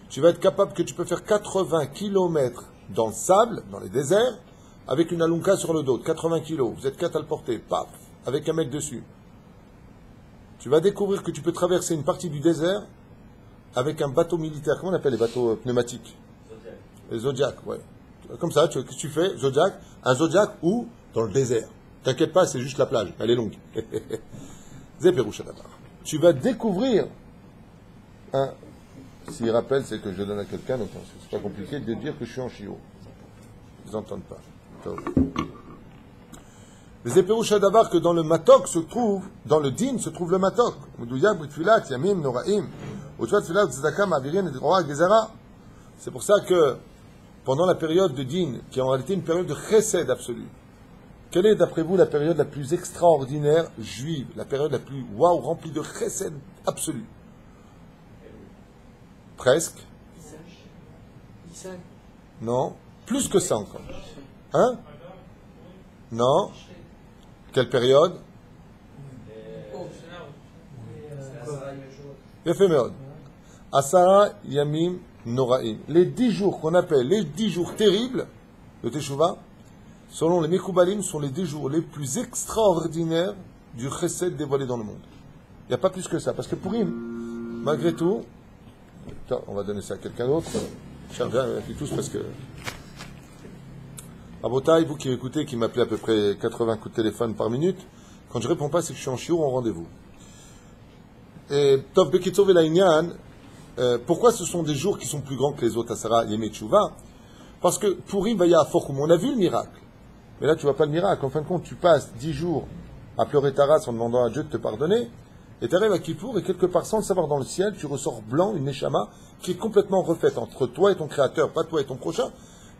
Tu vas être capable que tu peux faire 80 km dans le sable, dans les déserts, avec une alunka sur le dos, de 80 kg. Vous êtes 4 à le porter, paf, avec un mec dessus. Tu vas découvrir que tu peux traverser une partie du désert avec un bateau militaire. Comment on appelle les bateaux pneumatiques? Zodiac. Les Zodiac, ouais. Comme ça, qu'est-ce que tu fais? Zodiac. Un Zodiac où? Dans le désert. T'inquiète pas, c'est juste la plage. Elle est longue. Tu vas découvrir. Hein, s'il rappelle, c'est que je donne à quelqu'un, donc c'est pas compliqué de dire que je suis en chiot. Ils n'entendent pas. Les éperouches d'abord que dans le matok se trouve, dans le din se trouve le matok. C'est pour ça que pendant la période de din, qui est en réalité une période de chesed absolu, quelle est d'après vous la période la plus extraordinaire juive, la période la plus waouh, remplie de chesed absolu? Presque. Non, plus que ça encore. Hein? Non. Quelle période? Éphémère. Asara Yamim Noraim. Les 10 jours qu'on appelle les 10 jours terribles de Teshuvah, selon les Mekoubalim, sont les 10 jours les plus extraordinaires du chesed dévoilé dans le monde. Il n'y a pas plus que ça. Parce que Purim, malgré tout, Attends, on va donner ça à quelqu'un d'autre. Cher bien, puis tous parce que. Abotaï, vous qui écoutez, qui m'appelez à peu près 80 coups de téléphone par minute, quand je réponds pas, c'est que je suis en chiour en rendez-vous. Et Tov Bekitov et Laïnian, pourquoi ce sont des jours qui sont plus grands que les autres, Asara, Yemé Tchouva? Parce que Purim Vaya Afochum, on a vu le miracle. Mais là, tu vois pas le miracle. En fin de compte, tu passes 10 jours à pleurer ta race en demandant à Dieu de te pardonner, et tu arrives à Kippour, et quelque part, sans le savoir dans le ciel, tu ressors blanc, une Neshama, qui est complètement refaite entre toi et ton Créateur, pas toi et ton prochain.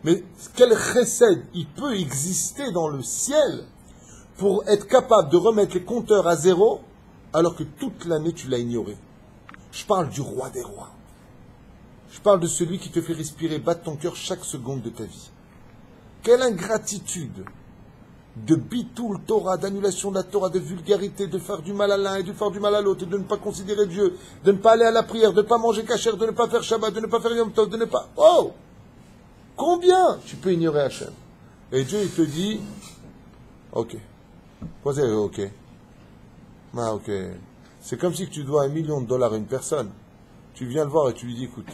Mais quel chesed il peut exister dans le ciel pour être capable de remettre les compteurs à zéro, alors que toute l'année tu l'as ignoré. Je parle du roi des rois. Je parle de celui qui te fait respirer, battre ton cœur chaque seconde de ta vie. Quelle ingratitude de bitoul Torah, d'annulation de la Torah, de vulgarité, de faire du mal à l'un et de faire du mal à l'autre, et de ne pas considérer Dieu, de ne pas aller à la prière, de ne pas manger kasher, de ne pas faire Shabbat, de ne pas faire Yom Tov, de ne pas... Oh! Combien tu peux ignorer Hachem? Et Dieu, il te dit, ok. Quoi c'est ok? Ah, ok. C'est comme si tu dois $1 million à une personne. Tu viens le voir et tu lui dis, écoute,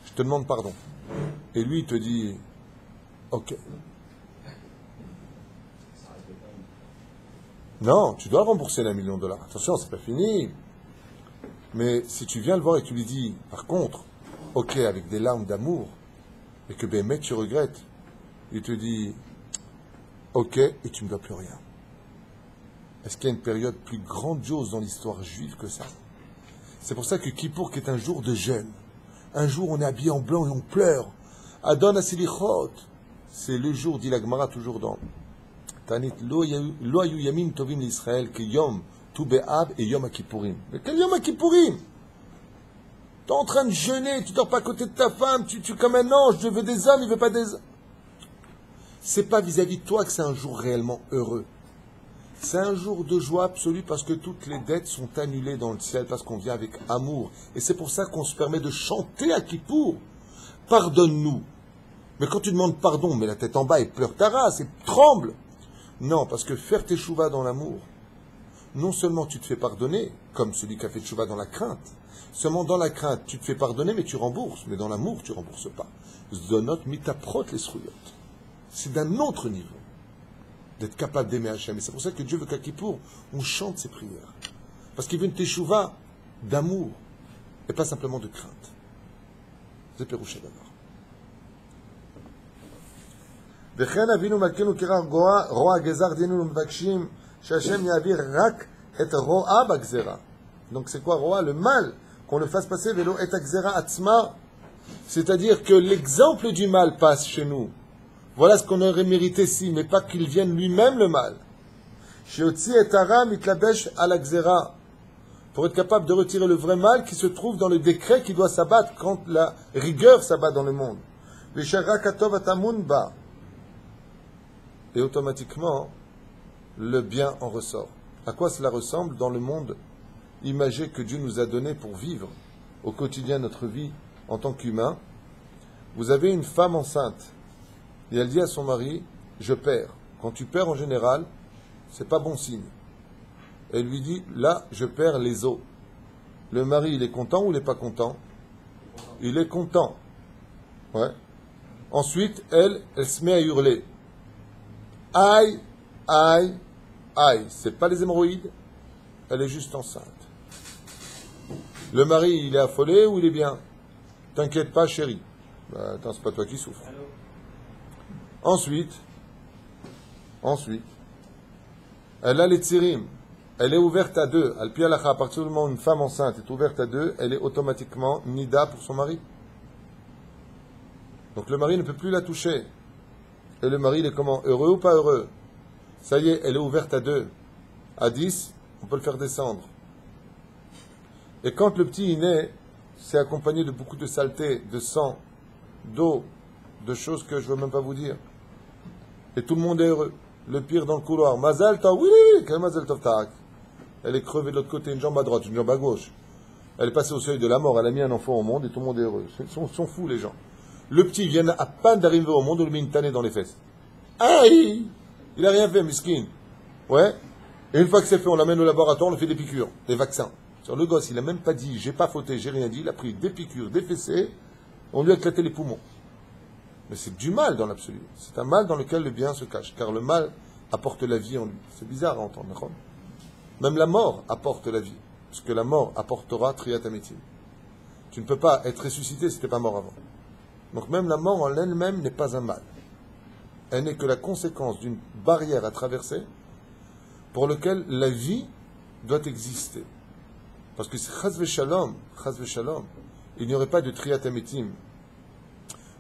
je te demande pardon. Et lui, il te dit, ok. Non, tu dois rembourser $1 million. Attention, c'est pas fini. Mais si tu viens le voir et tu lui dis, par contre, ok, avec des larmes d'amour, et que ben, mec, tu regrettes, il te dit, ok, et tu ne me dois plus rien. Est-ce qu'il y a une période plus grandiose dans l'histoire juive que ça? C'est pour ça que Kippour, qui est un jour de jeûne, un jour on est habillé en blanc et on pleure, Adon Asilichot, c'est le jour, dit la Gemara toujours dans Tanit, Lo ayu yamim tovim l'Israël, que Yom Tu Be'av et Yom HaKippourim. Mais quel Yom HaKippourim? Tu es en train de jeûner, tu dors pas à côté de ta femme, tu comme un ange, Dieu veut des hommes, il veut pas des hommes. C'est pas vis-à-vis de toi que c'est un jour réellement heureux. C'est un jour de joie absolue parce que toutes les dettes sont annulées dans le ciel, parce qu'on vient avec amour. Et c'est pour ça qu'on se permet de chanter à Kippour. Pardonne-nous. Mais quand tu demandes pardon, mets la tête en bas et pleure ta race et tremble. Non, parce que faire tes chouvas dans l'amour, non seulement tu te fais pardonner, comme celui qui a fait chouvas dans la crainte, seulement dans la crainte, tu te fais pardonner, mais tu rembourses. Mais dans l'amour, tu ne rembourses pas. Zdonot mitaprot les sruyot. C'est d'un autre niveau d'être capable d'aimer Hachem. Et c'est pour ça que Dieu veut qu'à Kippour, on chante ses prières. Parce qu'il veut une teshuva d'amour, et pas simplement de crainte. C'est Pérouché d'abord. וכן אבינו מלכנו כרח רוע הגזר דיינו ומבקשים שהשם יעביר רק את רוע בגזרה. Donc c'est quoi roi? Le mal, qu'on le fasse passer vélo et הגזרה עצמה. C'est-à-dire que l'exemple du mal passe chez nous. Voilà ce qu'on aurait mérité si, mais pas qu'il vienne lui-même le mal. Shiotzi et Ara mitlabesh à la gzera. Pour être capable de retirer le vrai mal qui se trouve dans le décret qui doit s'abattre quand la rigueur s'abat dans le monde. Vishara katov atamun ba. Et automatiquement, le bien en ressort. À quoi cela ressemble dans le monde imagé que Dieu nous a donné pour vivre au quotidien notre vie en tant qu'humain? Vous avez une femme enceinte et elle dit à son mari, je perds. Quand tu perds en général, c'est pas bon signe. Elle lui dit, là, je perds les os. Le mari, il est content ou il n'est pas content? Il est content. Ouais. Ensuite, elle se met à hurler. Aïe, aïe, aïe. C'est pas les hémorroïdes, elle est juste enceinte. Le mari, il est affolé ou il est bien? T'inquiète pas, chérie. Bah, attends, c'est pas toi qui souffres. Ensuite, elle a les tsirim. Elle est ouverte à deux. Al pi halakha, à partir du moment où une femme enceinte est ouverte à deux, elle est automatiquement nida pour son mari. Donc le mari ne peut plus la toucher. Et le mari, il est comment? Heureux ou pas heureux? Ça y est, elle est ouverte à 2. À 10, on peut le faire descendre. Et quand le petit est né, c'est accompagné de beaucoup de saleté, de sang, d'eau, de choses que je ne veux même pas vous dire. Et tout le monde est heureux. Le pire dans le couloir. Mazal tov, oui, quel mazal tov tarak. Elle est crevée de l'autre côté, une jambe à droite, une jambe à gauche. Elle est passée au seuil de la mort. Elle a mis un enfant au monde et tout le monde est heureux. Ils sont fous, les gens. Le petit vient à peine d'arriver au monde, on lui met une tannée dans les fesses. Aïe! Il n'a rien fait, miskin. Ouais. Et une fois que c'est fait, on l'amène au laboratoire, on lui fait des piqûres, des vaccins. Le gosse, il n'a même pas dit, j'ai pas fauté, j'ai rien dit, il a pris des piqûres, des fessées, on lui a éclaté les poumons. Mais c'est du mal dans l'absolu. C'est un mal dans lequel le bien se cache, car le mal apporte la vie en lui. C'est bizarre à entendre, d'accord? Même la mort apporte la vie, puisque la mort apportera Triyat Ametim. Tu ne peux pas être ressuscité si tu n'es pas mort avant. Donc même la mort en elle-même n'est pas un mal. Elle n'est que la conséquence d'une barrière à traverser pour laquelle la vie doit exister. Parce que si chas v'shalom, il n'y aurait pas de Triyat Ametim,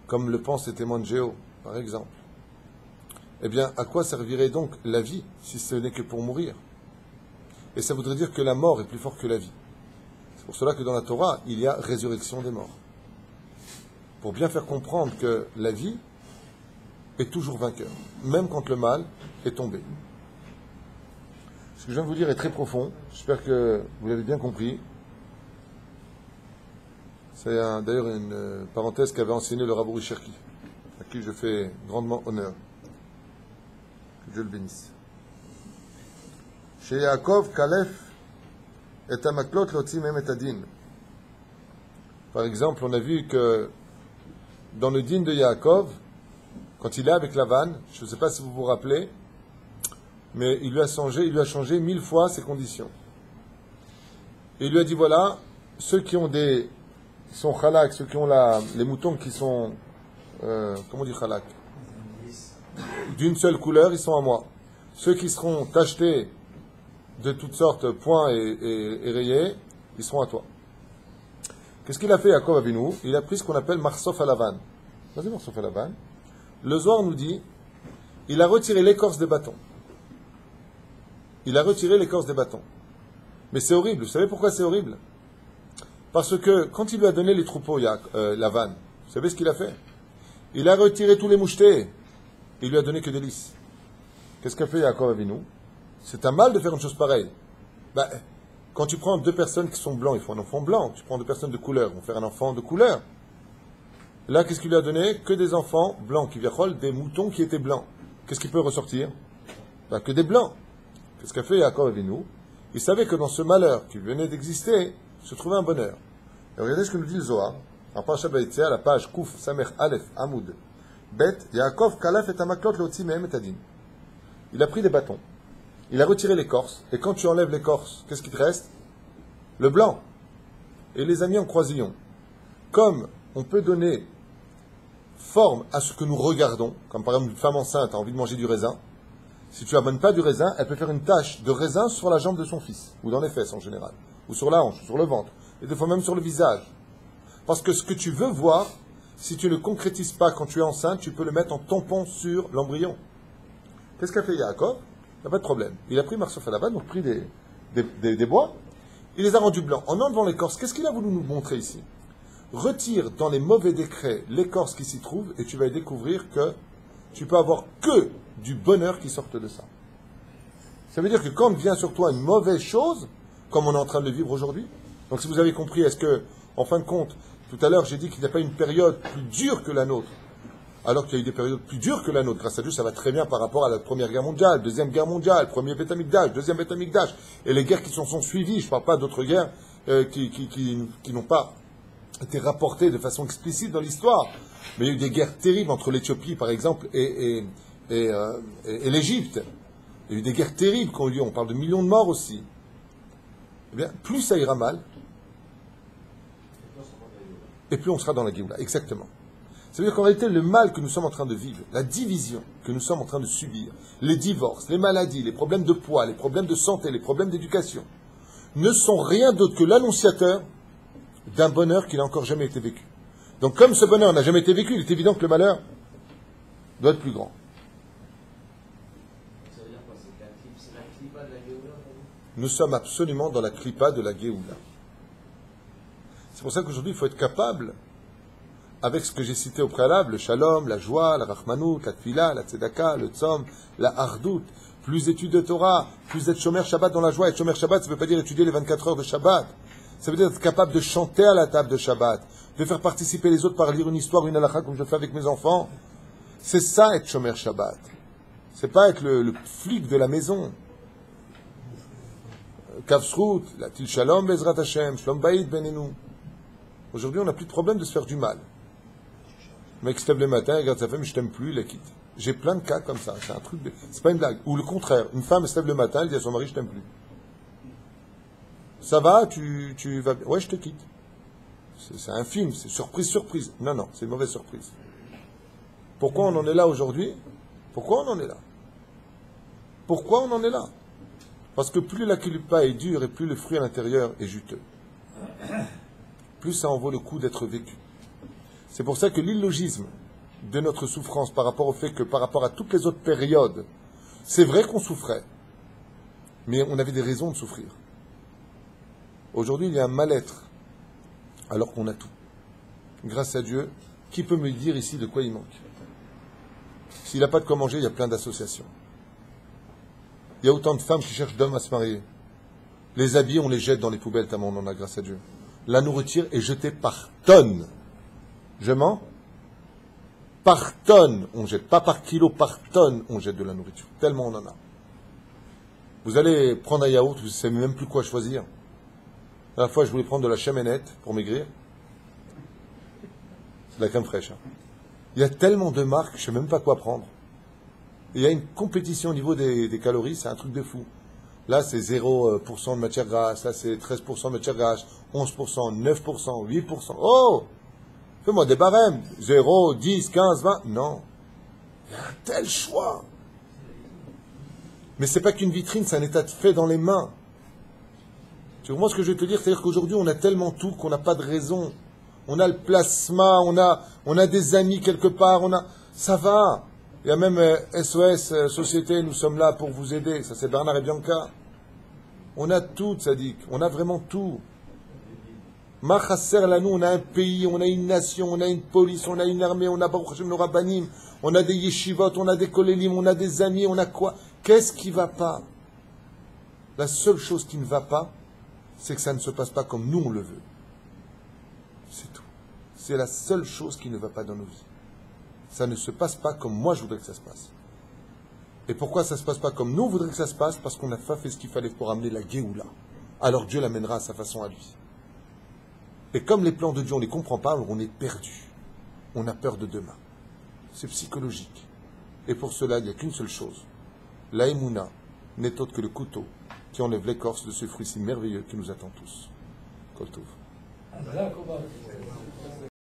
comme le pensent les témoins de Jéhovah, par exemple. Eh bien, à quoi servirait donc la vie si ce n'est que pour mourir? Et ça voudrait dire que la mort est plus forte que la vie. C'est pour cela que dans la Torah, il y a résurrection des morts. Pour bien faire comprendre que la vie est toujours vainqueur, même quand le mal est tombé. Ce que je viens de vous dire est très profond. J'espère que vous l'avez bien compris. C'est d'ailleurs une parenthèse qu'avait enseigné le Rav Uri Cherki, à qui je fais grandement honneur. Que Dieu le bénisse. Chez Yaakov, Kalef et Amaklot l'otzi mem et adin. Par exemple, on a vu que dans le din de Yaakov, quand il est avec Lavan, je ne sais pas si vous vous rappelez, mais il lui a changé 1000 fois ses conditions. Et il lui a dit, voilà, ceux qui sont khalak, ceux qui ont les moutons qui sont, comment on dit khalak? D'une seule couleur, ils sont à moi. Ceux qui seront tachetés de toutes sortes, points et rayés, ils seront à toi. Qu'est-ce qu'il a fait, Yaakov Avinu? Il a pris ce qu'on appelle Marsof à Lavan. Vas-y, Marsof à Lavan. Le Zohar nous dit, il a retiré l'écorce des bâtons. Il a retiré l'écorce des bâtons. Mais c'est horrible. Vous savez pourquoi c'est horrible? Parce que quand il lui a donné les troupeaux, Lavan, vous savez ce qu'il a fait? Il a retiré tous les mouchetés. Il lui a donné que des lys. Qu'est-ce qu'a fait Yaakov Avinu? C'est un mal de faire une chose pareille. Quand tu prends deux personnes qui sont blancs, il faut un enfant blanc. Tu prends deux personnes de couleur, ils vont faire un enfant de couleur. Là, qu'est-ce qu'il lui a donné? Que des enfants blancs, qui viennent des moutons qui étaient blancs. Qu'est-ce qui peut ressortir? Que des blancs. Qu'est-ce qu'a fait Yaakov Avinu? Il savait que dans ce malheur qui venait d'exister, se trouvait un bonheur. Et regardez ce que nous dit le Zohar. En Parashat Vayetzé, à la page Kouf Samer Aleph Amoud Bet, Yaakov Kalaf et Amaklot l'otzi mehem et adin. Il a pris des bâtons. Il a retiré l'écorce. Et quand tu enlèves l'écorce, qu'est-ce qui te reste? Le blanc. Et il les a mis en croisillon. Comme on peut donner forme à ce que nous regardons, comme par exemple une femme enceinte a envie de manger du raisin, si tu n'amènes pas du raisin, elle peut faire une tache de raisin sur la jambe de son fils, ou dans les fesses en général, ou sur la hanche, ou sur le ventre, et des fois même sur le visage. Parce que ce que tu veux voir, si tu ne le concrétises pas quand tu es enceinte, tu peux le mettre en tampon sur l'embryon. Qu'est-ce qu'a fait Yaakov? Il n'y a pas de problème. Il a pris Marsof à Lavan, donc pris des bois, il les a rendus blancs. En enlevant l'écorce, qu'est-ce qu'il a voulu nous montrer ici? Retire dans les mauvais décrets l'écorce qui s'y trouve, et tu vas découvrir que tu peux avoir que du bonheur qui sorte de ça. Ça veut dire que quand vient sur toi une mauvaise chose, comme on est en train de le vivre aujourd'hui, donc si vous avez compris, est-ce que, en fin de compte, tout à l'heure j'ai dit qu'il n'y a pas une période plus dure que la nôtre, alors qu'il y a eu des périodes plus dures que la nôtre. Grâce à Dieu, ça va très bien par rapport à la Première Guerre mondiale, Deuxième Guerre mondiale, Premier Beth Amikdash, Deuxième Beth Amikdash, et les guerres qui sont suivies. Je ne parle pas d'autres guerres qui n'ont pas été rapportées de façon explicite dans l'histoire. Mais il y a eu des guerres terribles entre l'Éthiopie, par exemple, et l'Égypte. Il y a eu des guerres terribles qui ont eu lieu. On parle de millions de morts aussi. Eh bien, plus ça ira mal, et plus on sera dans la Géoula. Exactement. Ça veut dire qu'en réalité, le mal que nous sommes en train de vivre, la division que nous sommes en train de subir, les divorces, les maladies, les problèmes de poids, les problèmes de santé, les problèmes d'éducation, ne sont rien d'autre que l'annonciateur d'un bonheur qui n'a encore jamais été vécu. Donc comme ce bonheur n'a jamais été vécu, il est évident que le malheur doit être plus grand. Ça veut dire quoi? C'est la clipa de la Géoula? Nous sommes absolument dans la clipa de la Géoula. C'est pour ça qu'aujourd'hui, il faut être capable, avec ce que j'ai cité au préalable, le shalom, la joie, la rachmanout, la tfila, la tzedaka, le tzom, la hardout, plus d'études de Torah, plus d'être shomer Shabbat dans la joie. Être shomer Shabbat, ça ne veut pas dire étudier les 24 heures de Shabbat. Ça veut dire être capable de chanter à la table de Shabbat, de faire participer les autres par lire une histoire, une halakha, comme je fais avec mes enfants. C'est ça, être shomer Shabbat. C'est pas être le flic de la maison. Kavsrout, la Til Shalom, Bezrat Hashem, Shlom Baïd Benenu. Aujourd'hui, on n'a plus de problème de se faire du mal. Le mec se lève le matin, il regarde sa femme, je t'aime plus, il la quitte. J'ai plein de cas comme ça, c'est un truc, c'est pas une blague. Ou le contraire, une femme se lève le matin, elle dit à son mari, je t'aime plus. Ça va, tu vas bien. Ouais, je te quitte. C'est un film, c'est surprise, surprise. Non, non, c'est une mauvaise surprise. Pourquoi on en est là aujourd'hui? Pourquoi on en est là? Pourquoi on en est là? Parce que plus la kilipa est dure et plus le fruit à l'intérieur est juteux, plus ça en vaut le coup d'être vécu. C'est pour ça que l'illogisme de notre souffrance par rapport au fait que par rapport à toutes les autres périodes, c'est vrai qu'on souffrait, mais on avait des raisons de souffrir. Aujourd'hui, il y a un mal-être, alors qu'on a tout. Grâce à Dieu, qui peut me dire ici de quoi il manque? S'il n'a pas de quoi manger, il y a plein d'associations. Il y a autant de femmes qui cherchent d'hommes à se marier. Les habits, on les jette dans les poubelles, tellement on en a grâce à Dieu. La nourriture est jetée par tonnes. Je mens? Par tonnes, on jette. Pas par kilo, par tonnes, on jette de la nourriture. Tellement on en a. Vous allez prendre un yaourt, vous ne savez même plus quoi choisir. La dernière fois, je voulais prendre de la chaménette pour maigrir. C'est de la crème fraîche. Hein. Il y a tellement de marques, je ne sais même pas quoi prendre. Et il y a une compétition au niveau des calories, c'est un truc de fou. Là, c'est 0% de matière grasse, là, c'est 13% de matière grasse, 11%, 9%, 8%. Oh! Fais-moi des barèmes. 0, 10, 15, 20. Non. Il y a un tel choix. Mais c'est pas qu'une vitrine, c'est un état de fait dans les mains. Tu comprends ce que je vais te dire? C'est-à-dire qu'aujourd'hui, on a tellement tout qu'on n'a pas de raison. On a le plasma, on a des amis quelque part, ça va. Il y a même SOS Société, nous sommes là pour vous aider. Ça, c'est Bernard et Bianca. On a tout, Tzadik. On a vraiment tout. Machasser Lanou, on a un pays, on a une nation, on a une police, on a une armée, on a Baruch Hashem nos rabbanim, on a des yeshivot, on a des kolélim, on a des amis, on a quoi? Qu'est-ce qui ne va pas? La seule chose qui ne va pas, c'est que ça ne se passe pas comme nous on le veut. C'est tout. C'est la seule chose qui ne va pas dans nos vies. Ça ne se passe pas comme moi je voudrais que ça se passe. Et pourquoi ça ne se passe pas comme nous on voudrait que ça se passe? Parce qu'on n'a pas fait ce qu'il fallait pour amener la Géoula. Alors Dieu l'amènera à sa façon à lui. Et comme les plans de Dieu on ne les comprend pas, alors on est perdu. On a peur de demain. C'est psychologique. Et pour cela, il n'y a qu'une seule chose. La Emouna n'est autre que le couteau qui enlève l'écorce de ce fruit si merveilleux qui nous attend tous. Kol Tov.